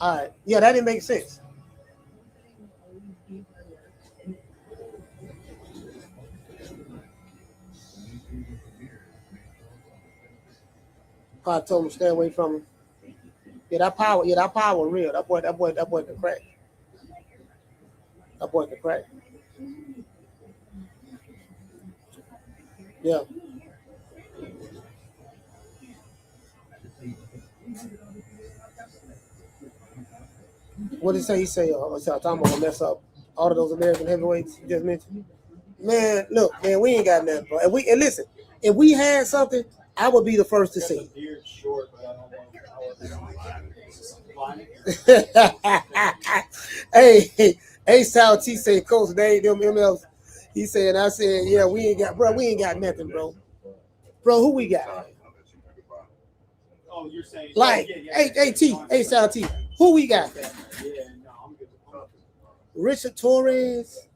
Speaker 2: All right. Yeah, that didn't make sense. I told him stay away from him. Yeah, that power real. That boy can crack. That boy can crack. Yeah. What did he say? He say, I'm gonna mess up all of those American heavyweights you just mentioned. Man, look, man, we ain't got nothing, bro. And listen, if we had something, I would be the first to see it. Hey, Sal T say, Coach, they ain't them MLs. He said, and I said, yeah, we ain't got nothing, bro. Bro, who we got?
Speaker 13: Oh, you're saying
Speaker 2: like, hey, Sal T, who we got? Richard Torres,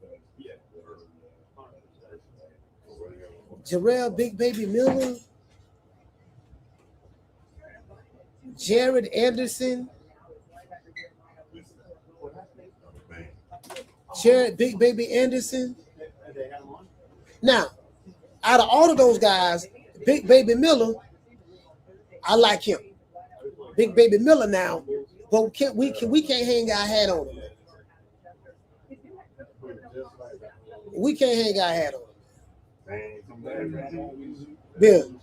Speaker 2: Jarrell Big Baby Miller, Jared Anderson, Jared Big Baby Anderson. Now, out of all of those guys, Big Baby Miller, I like him. Big Baby Miller now, but we can't hang our hat on him. We can't hang our hat on him. Bill.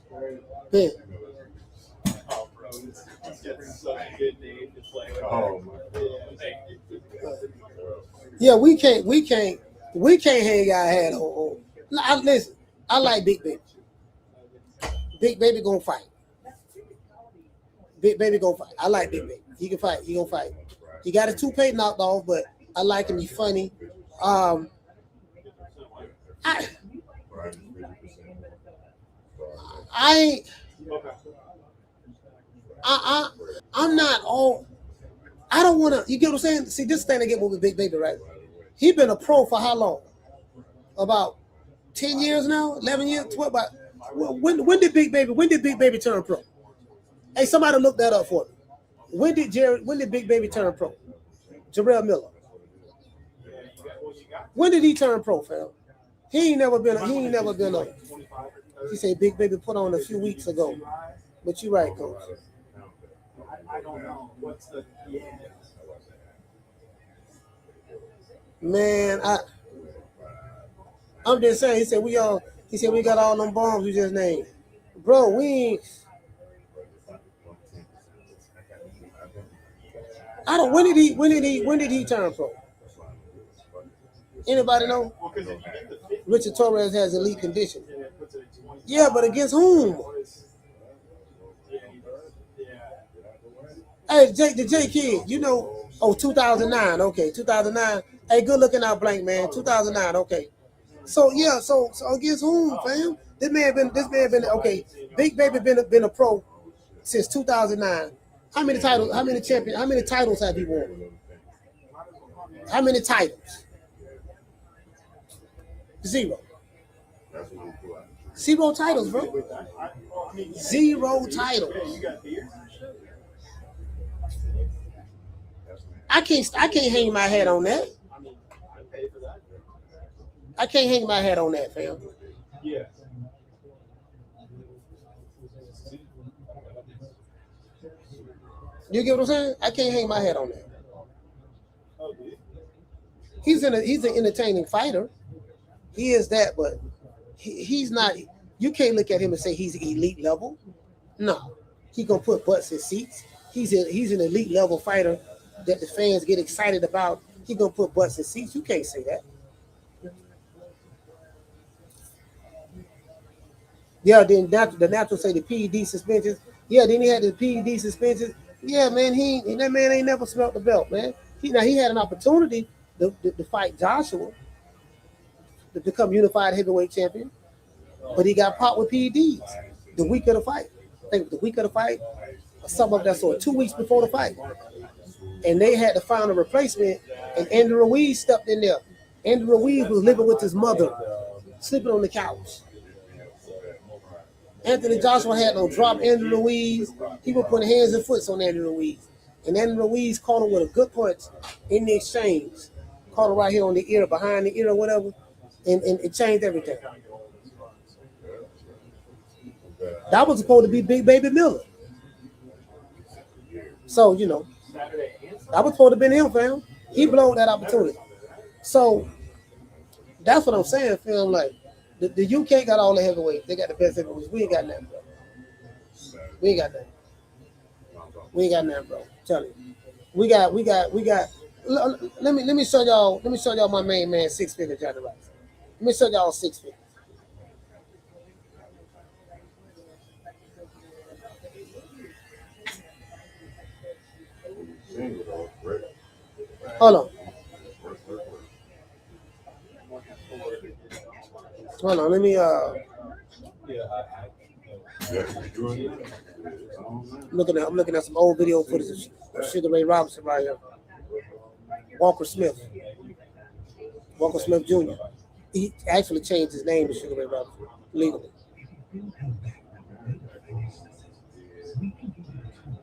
Speaker 13: Oh, bro, it's getting such a good name to play with.
Speaker 14: Oh my.
Speaker 2: Yeah, we can't hang our hat on. Listen, I like Big Baby. Big Baby gonna fight. Big Baby gonna fight. I like Big Baby. He can fight. He gonna fight. He got his toupee knocked off, but I like him. He's funny. I'm not all. I don't want to. You get what I'm saying? See, this thing I get with Big Baby, right? He been a pro for how long? About 10 years now? 11 years? 12? When did Big Baby turn pro? Hey, somebody look that up for me. When did Big Baby turn pro? Jarrell Miller. When did he turn pro, fam? He ain't never been a. He said Big Baby put on a few weeks ago. But you're right, Coach.
Speaker 13: I don't know. What's the
Speaker 2: Man, I'm just saying. He said we got all them bombs you just named, bro. We ain't. I don't. When did he turn pro? Anybody know? Richard Torres has elite condition. Yeah, but against whom? Hey, the J Kid, you know, 2009, okay, 2009. Hey, good looking out, blank man, 2009, okay. So against whom, fam? This man been okay. Big Baby been a pro since 2009. How many titles have he won? How many titles? Zero. Zero titles, bro. Zero titles. I can't hang my head on that. I can't hang my head on that, fam.
Speaker 13: Yeah.
Speaker 2: You get what I'm saying? I can't hang my head on that. He's an entertaining fighter. He is that, but he's not. You can't look at him and say he's elite level. No, he gonna put butts in seats. He's an elite level fighter that the fans get excited about. He gonna put butts in seats. You can't say that. Yeah, then the natural say the PED suspensions. Yeah, then he had the PED suspensions. Yeah, man, that man ain't never smelt the belt, man. He had an opportunity to fight Joshua to become unified heavyweight champion. but he got popped with PEDs the week of the fight. I think the week of the fight, or something of that sort, 2 weeks before the fight. And they had to find a replacement, and Andy Ruiz stepped in there. Andy Ruiz was living with his mother, sleeping on the couch. Anthony Joshua had no drop Andy Ruiz. He was putting hands and foots on Andy Ruiz. And Andy Ruiz caught him with a good punch in the exchange. Caught him right here on the ear, behind the ear or whatever, and it changed everything. That was supposed to be Big Baby Miller. So, you know, that was supposed to be him, fam. He blew that opportunity. So, that's what I'm saying, fam. Like, the UK got all the heavyweights. They got the best heavyweights. We ain't got nothing, bro. We ain't got nothing. We ain't got nothing, bro. Tell you. We got. Let me show y'all my main man, 6 figure Johnny Rice. Let me show y'all 6 figures. Hold on. Let me I'm looking at some old video footage of Sugar Ray Robinson right here. Walker Smith Jr. He actually changed his name to Sugar Ray Robinson legally.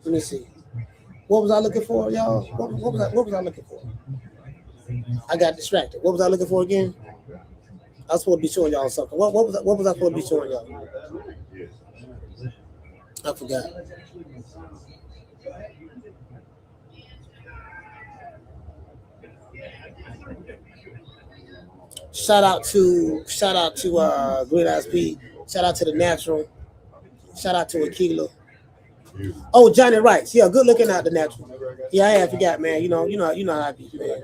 Speaker 2: Let me see. What was I looking for, y'all? What was I looking for? I got distracted. What was I looking for again? I was supposed to be showing y'all something. What was I supposed to be showing y'all? I forgot. Shout out to Great ISP. Shout out to the Natural. Shout out to Aquila. Oh, Johnny Rice. Yeah, good looking out the Natural. Yeah, I forgot, man. You know how I be, man.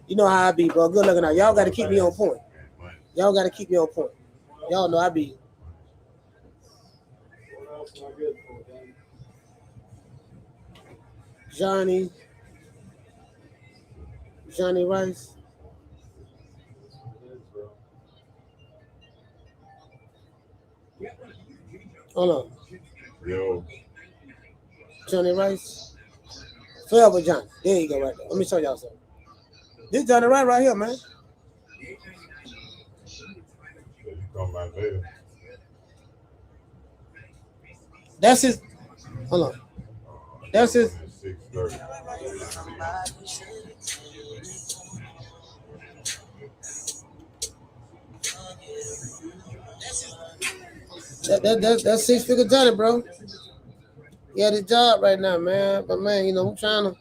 Speaker 2: You know how I be, bro. Good looking out. Y'all got to keep me on point. Y'all got to keep me on point. Y'all know I be. Johnny Rice. Hold on.
Speaker 14: Yo.
Speaker 2: Johnny Rice. Forever Johnny. There you go, right there. Let me show y'all something. This Johnny Rice right here, man. That's his. Hold on. That's his. That's 6 figure Johnny, bro. He had his job right now, man. But man, you know, I'm trying to.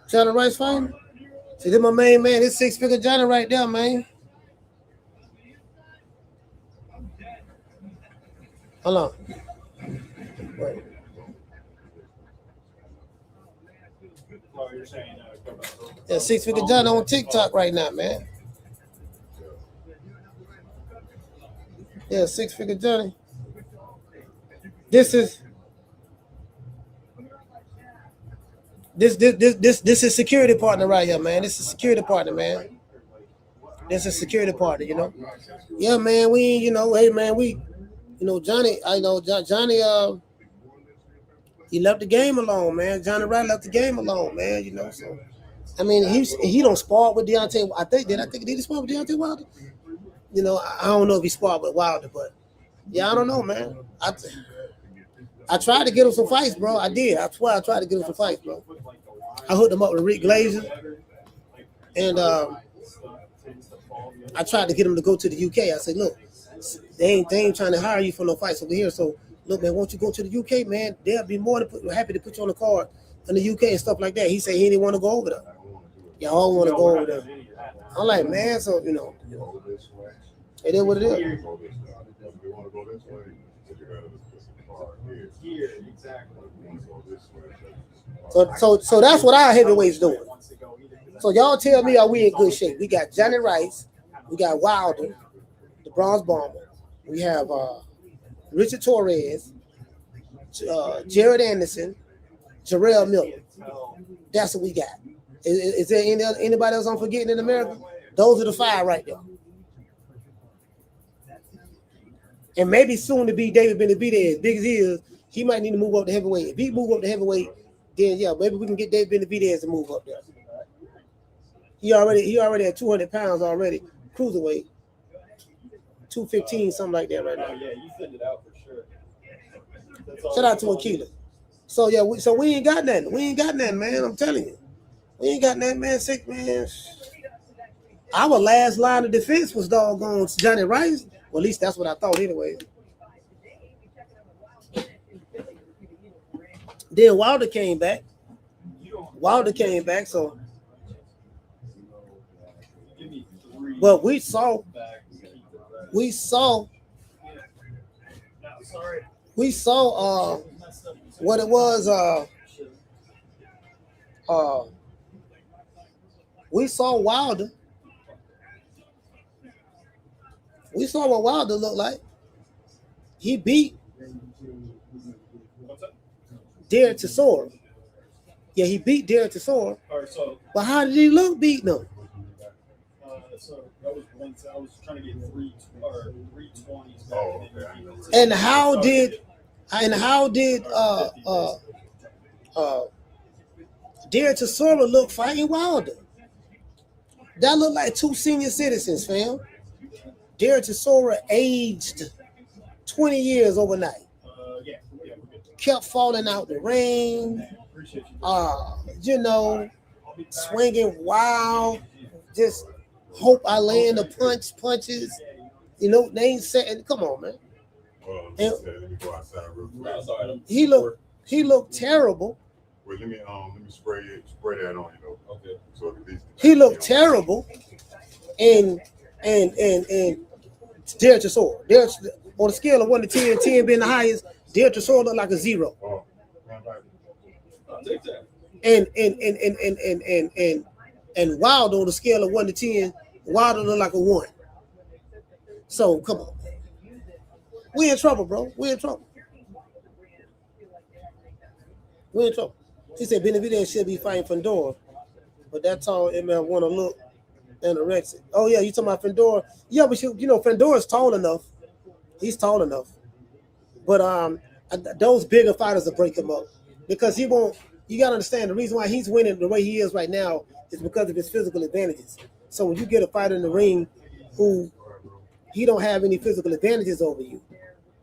Speaker 2: Johnny Rice fighting? See, this my main man. This 6 figure Johnny right there, man. Hold on. Wait. Yeah, 6 figure Johnny on TikTok right now, man. Yeah, 6 figure Johnny. This is security partner right here, man. This is security partner, man. This is security partner, you know. Yeah, man. We, you know, hey, man, we, you know, Johnny. I know Johnny. He left the game alone, man. Johnny Wright left the game alone, man. You know, so I mean, he don't spar with Deontay. I think did he spar with Deontay Wilder? You know, I don't know if he sparred with Wilder, but yeah, I don't know, man. I tried to get him some fights, bro. I did. I swear I tried to get him some fights, bro. I hooked him up with Rick Glazer, and I tried to get him to go to the UK. I said, look, they ain't trying to hire you for no fights over here. So look, man, won't you go to the UK, man? They'll be more than happy to put you on the card in the UK and stuff like that. He said he didn't want to go over there. Y'all want to go over there. I'm like, man, so you know, it is what it is. So that's what our heavyweights doing. So y'all tell me, are we in good shape? We got Johnny Rice, we got Wilder, the Bronze Bomber. We have Richard Torres, Jared Anderson, Jarrell Miller. That's what we got. Is there anybody else I'm forgetting in America? Those are the 5 right there. And maybe soon to be David Benavidez, as big as he is, he might need to move up to heavyweight. If he move up to heavyweight, then yeah, maybe we can get David Benavidez to move up there. He already at 200 pounds already, cruiserweight, 215, something like that right now.
Speaker 13: Yeah, you send it out for sure.
Speaker 2: Shout out to Akila. So yeah, we ain't got nothing. We ain't got nothing, man. I'm telling you, we ain't got nothing, man. Sick, man. Our last line of defense was doggone Johnny Rice. Well, at least that's what I thought, anyway. Then Wilder came back. So. Well, we saw what it was. We saw Wilder. We saw what Wilder looked like. He beat Derek Chisora. Yeah, he beat Derek Chisora. But how did he look beating him?
Speaker 13: So that was once I was trying to get 320s.
Speaker 14: Oh, okay.
Speaker 2: And how did Derek Chisora look fighting Wilder? That looked like 2 senior citizens, fam. Derek Chisora aged 20 years overnight. Kept falling out the ring. Swinging wild. Just hope I land the punches. They ain't saying, come on, man. And he looked terrible.
Speaker 14: Wait, let me spray that on you. Okay. So
Speaker 2: he looked terrible, and Derek Chisora. On a scale of 1 to 10, 10 being the highest, Derek Chisora looked like a 0. And Wilder on a scale of 1 to 10, Wilder looked like a 1. So come on, we in trouble, bro. We in trouble. He said Benavidez should be fighting Fedor, but that tall ML want to look anorexic. Oh yeah, you talking about Fedor? Yeah, but Fedor is tall enough. He's tall enough, but those bigger fighters will break him up because he won't. You gotta understand the reason why he's winning the way he is right now is because of his physical advantages. So when you get a fighter in the ring who he don't have any physical advantages over you,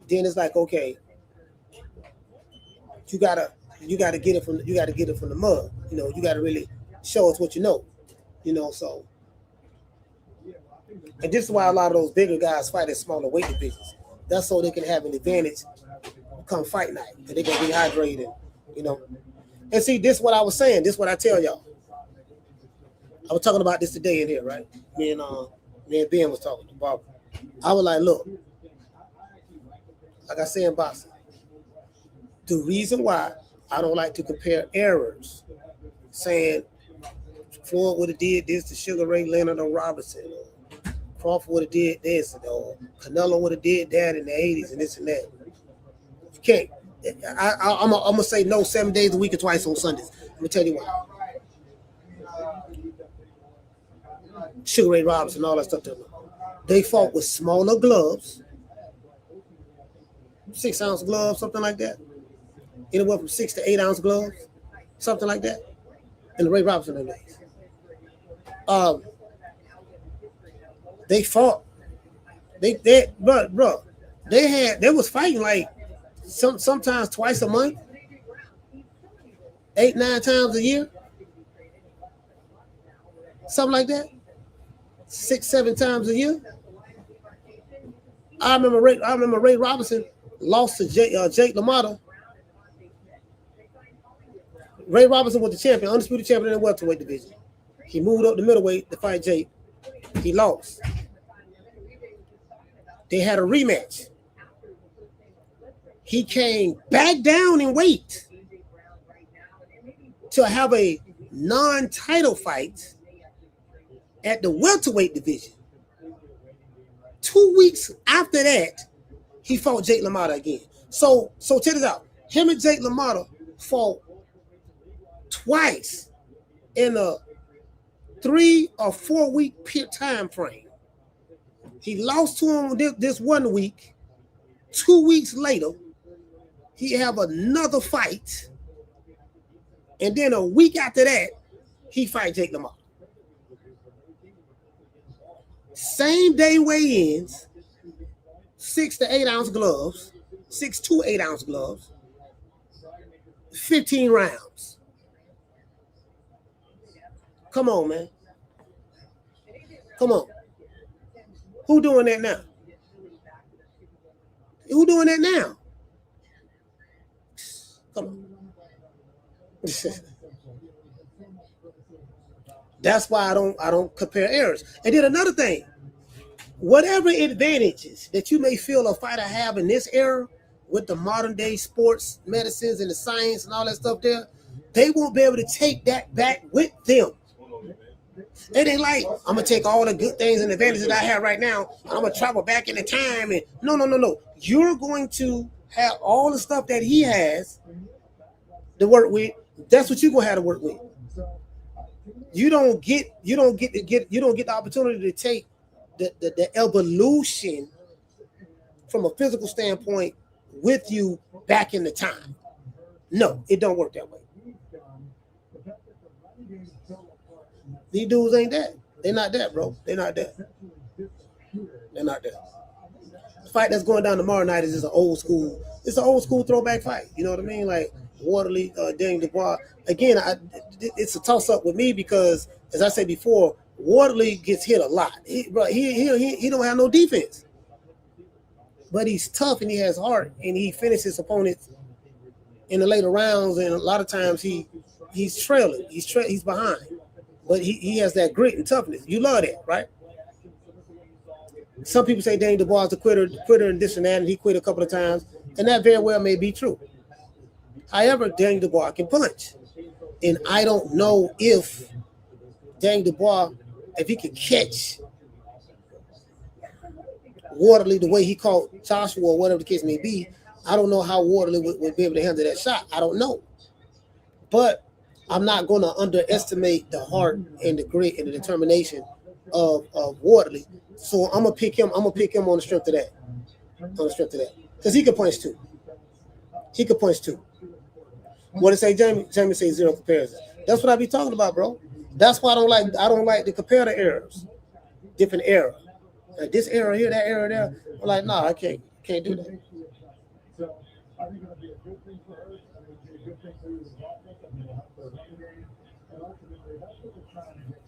Speaker 2: then it's like, okay, you gotta get it from the mud. You gotta really show us what you know. So, and this is why a lot of those bigger guys fight at smaller weight divisions. That's so they can have an advantage come fight night, because they can be hydrated, And see, this is what I was saying. This is what I tell y'all. I was talking about this today in here, right? Me and Ben was talking to Barbara. I was like, look, like I say in boxing, the reason why I don't like to compare errors, saying Floyd would have did this to Sugar Ray Leonard or Robinson, or Crawford would have did this, or Canelo would have did that in the 80s and this and that. You can't. I'm gonna say no 7 days a week or twice on Sundays. Let me tell you why. Sugar Ray Robinson, all that stuff. They fought with smaller gloves, 6-ounce gloves, something like that. Anywhere from 6 to 8-ounce gloves, something like that. In the Ray Robinson days. They fought. They was fighting like sometimes twice a month, 8-9 times a year, something like that, 6-7 times a year. I remember Ray Robinson lost to Jake LaMotta. Ray Robinson was the champion, undisputed champion in the welterweight division. He moved up to middleweight to fight Jake. He lost. They had a rematch. He came back down in weight to have a non-title fight at the welterweight division. 2 weeks after that, he fought Jake LaMotta again. So check this out. Him and Jake LaMotta fought twice in a 3 or 4 week time frame. He lost to him this 1 week. 2 weeks later, he have another fight. And then a week after that, he fight Jake Lamar. Same day weigh-ins, 6 to 8 ounce gloves, 6 to 8 ounce gloves, 15 rounds. Come on, man. Come on. Who doing that now? Who doing that now? Come on. That's why I don't compare errors. And then another thing, whatever advantages that you may feel a fighter have in this era with the modern day sports medicines and the science and all that stuff there, they won't be able to take that back with them. It ain't like, I'm going to take all the good things and advantages that I have right now, and I'm going to travel back in the time. And no. You're going to have all the stuff that he has to work with. That's what you're going to have to work with. You don't get the opportunity to take the evolution from a physical standpoint with you back in the time. No, it don't work that way. These dudes ain't that. They're not that, bro. They're not that. They're not that. The fight that's going down tomorrow night is just an old school. It's an old school throwback fight. You know what I mean? Like Wardley, Daniel Dubois. Again, it's a toss up with me because, as I said before, Wardley gets hit a lot. He don't have no defense, but he's tough and he has heart and he finishes opponents in the later rounds. And a lot of times he's trailing. He's behind. But he has that grit and toughness. You love that, right? Some people say Daniel Dubois is a quitter and this and that, and he quit a couple of times, and that very well may be true. However, Daniel Dubois can punch. And I don't know if Daniel Dubois, if he could catch Wardley the way he caught Joshua or whatever the case may be, I don't know how Wardley would be able to handle that shot. I don't know. But I'm not going to underestimate the heart and the grit and the determination of Wardley. So I'm gonna pick him. I'm gonna pick him on the strength of that. Because he can punch too. What did say, Jamie? Jamie say zero comparison. That's what I be talking about, bro. That's why I don't like to compare the eras. Different era. Like this era here, that era there. I'm like, nah, I can't do that.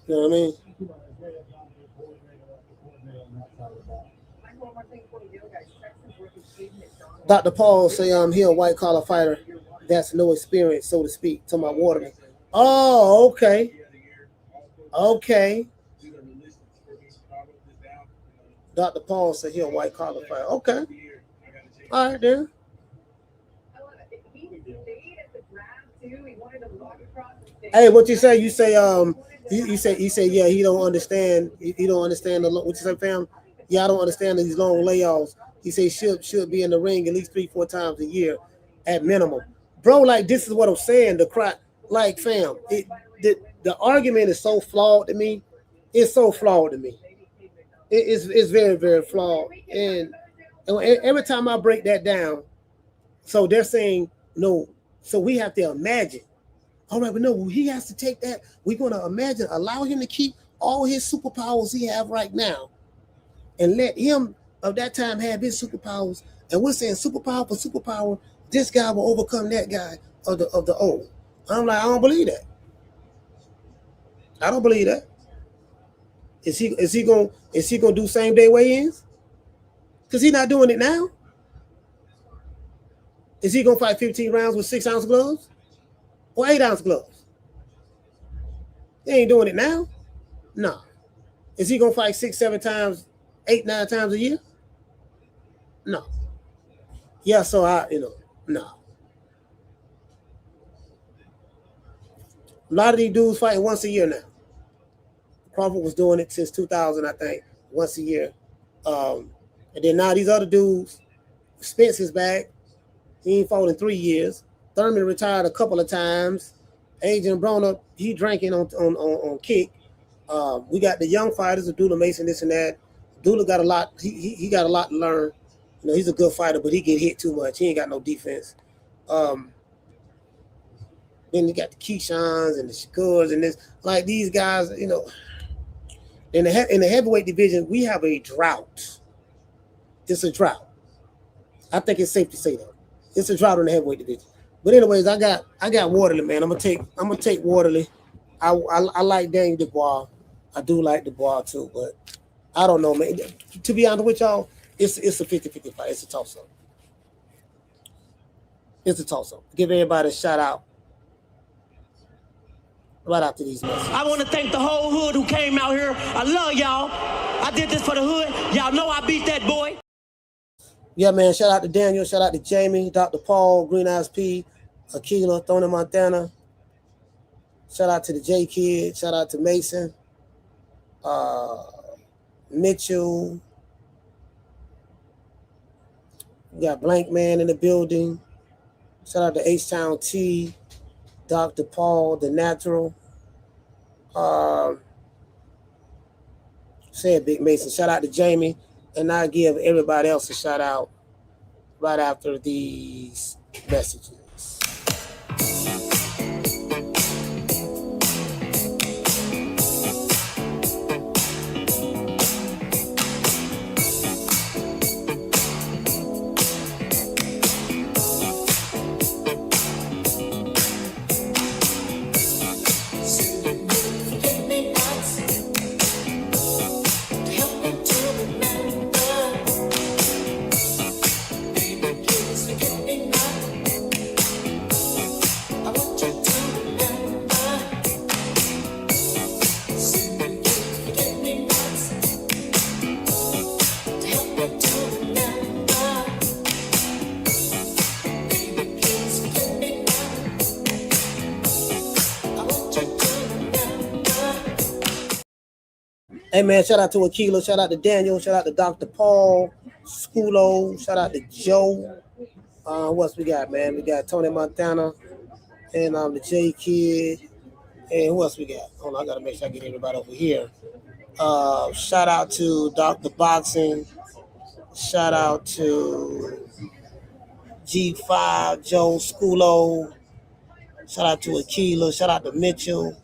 Speaker 2: You know what I mean? Dr. Paul say he a white collar fighter. That's no experience, so to speak. Talking about Waterman. Oh, okay. Dr. Paul said he a white collar fighter. Okay. All right then. Hey, what you say? You say you say yeah, he don't understand. He don't understand what you say, fam. Yeah, I don't understand these long layoffs. He says should be in the ring at least 3-4 times a year at minimum. Bro, like this is what I'm saying. The cry, like fam, the argument is so flawed to me. It's so flawed to me. It's very, very flawed. And every time I break that down, so they're saying no. So we have to imagine. All right, but no, he has to take that. We're going to imagine, allow him to keep all his superpowers he have right now and let him of that time have his superpowers. And we're saying superpower for superpower, this guy will overcome that guy of the old. I'm like, I don't believe that. I don't believe that. Is he gonna do same day weigh-ins? Because he's not doing it now. Is he gonna fight 15 rounds with 6 ounce gloves? Or 8 ounce gloves? He ain't doing it now. No. Is he gonna fight 6, 7 times, 8, 9 times a year? No. Yeah, so no. A lot of these dudes fighting once a year now. Crawford was doing it since 2000, I think, once a year. And then now these other dudes, Spence is back. He ain't fought in 3 years. Thurman retired a couple of times. Adrian Broner, he drinking on kick. We got the young fighters, Abdullah Mason, this and that. Abdullah got a lot. He got a lot to learn. You know, he's a good fighter, but he get hit too much. He ain't got no defense. Then you got the Keishans and the Shakurs and this, like these guys. You know, in the heavyweight division, we have a drought. It's a drought. I think it's safe to say that it's a drought in the heavyweight division. But anyways, I got Wardley, man. I'm gonna take Wardley. I like Daniel Dubois. I do like Dubois too, but I don't know, man. To be honest with y'all, it's a 50-50 fight. It's a toss-up. It's a toss-up. Give everybody a shout out right after these messages.
Speaker 8: I want to thank the whole hood who came out here. I love y'all. I did this for the hood. Y'all know I beat that boy.
Speaker 2: Yeah, man. Shout out to Daniel. Shout out to Jamie, Dr. Paul, Green Eyes P, Aquila, Tony Montana. Shout out to the J Kid. Shout out to Mason, Mitchell. We got Blank Man in the building. Shout out to H-Town T, Dr. Paul, The Natural. Said Big Mason. Shout out to Jamie. And I give everybody else a shout out right after these messages. Hey, man, shout out to Aquila, shout out to Daniel, shout out to Dr. Paul, Schoolo, shout out to Joe. What else we got, man? We got Tony Montana and the J Kid. And who else we got? Hold on, I got to make sure I get everybody over here. Shout out to Dr. Boxing. Shout out to G5, Joe, Schoolo. Shout out to Aquila. Shout out to Mitchell.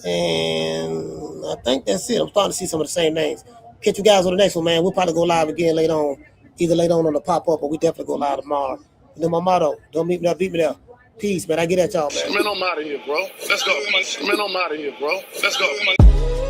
Speaker 2: And I think that's it. I'm starting to see some of the same names. Catch you guys on the next one, man. We'll probably go live again later on. Either later on the pop-up, or we definitely go live tomorrow. You know my motto, don't meet me there, beat me there. Peace, man. I get at y'all, man.
Speaker 6: Man, I'm out of here, bro. Let's go. Man, I'm out of here, bro. Let's go.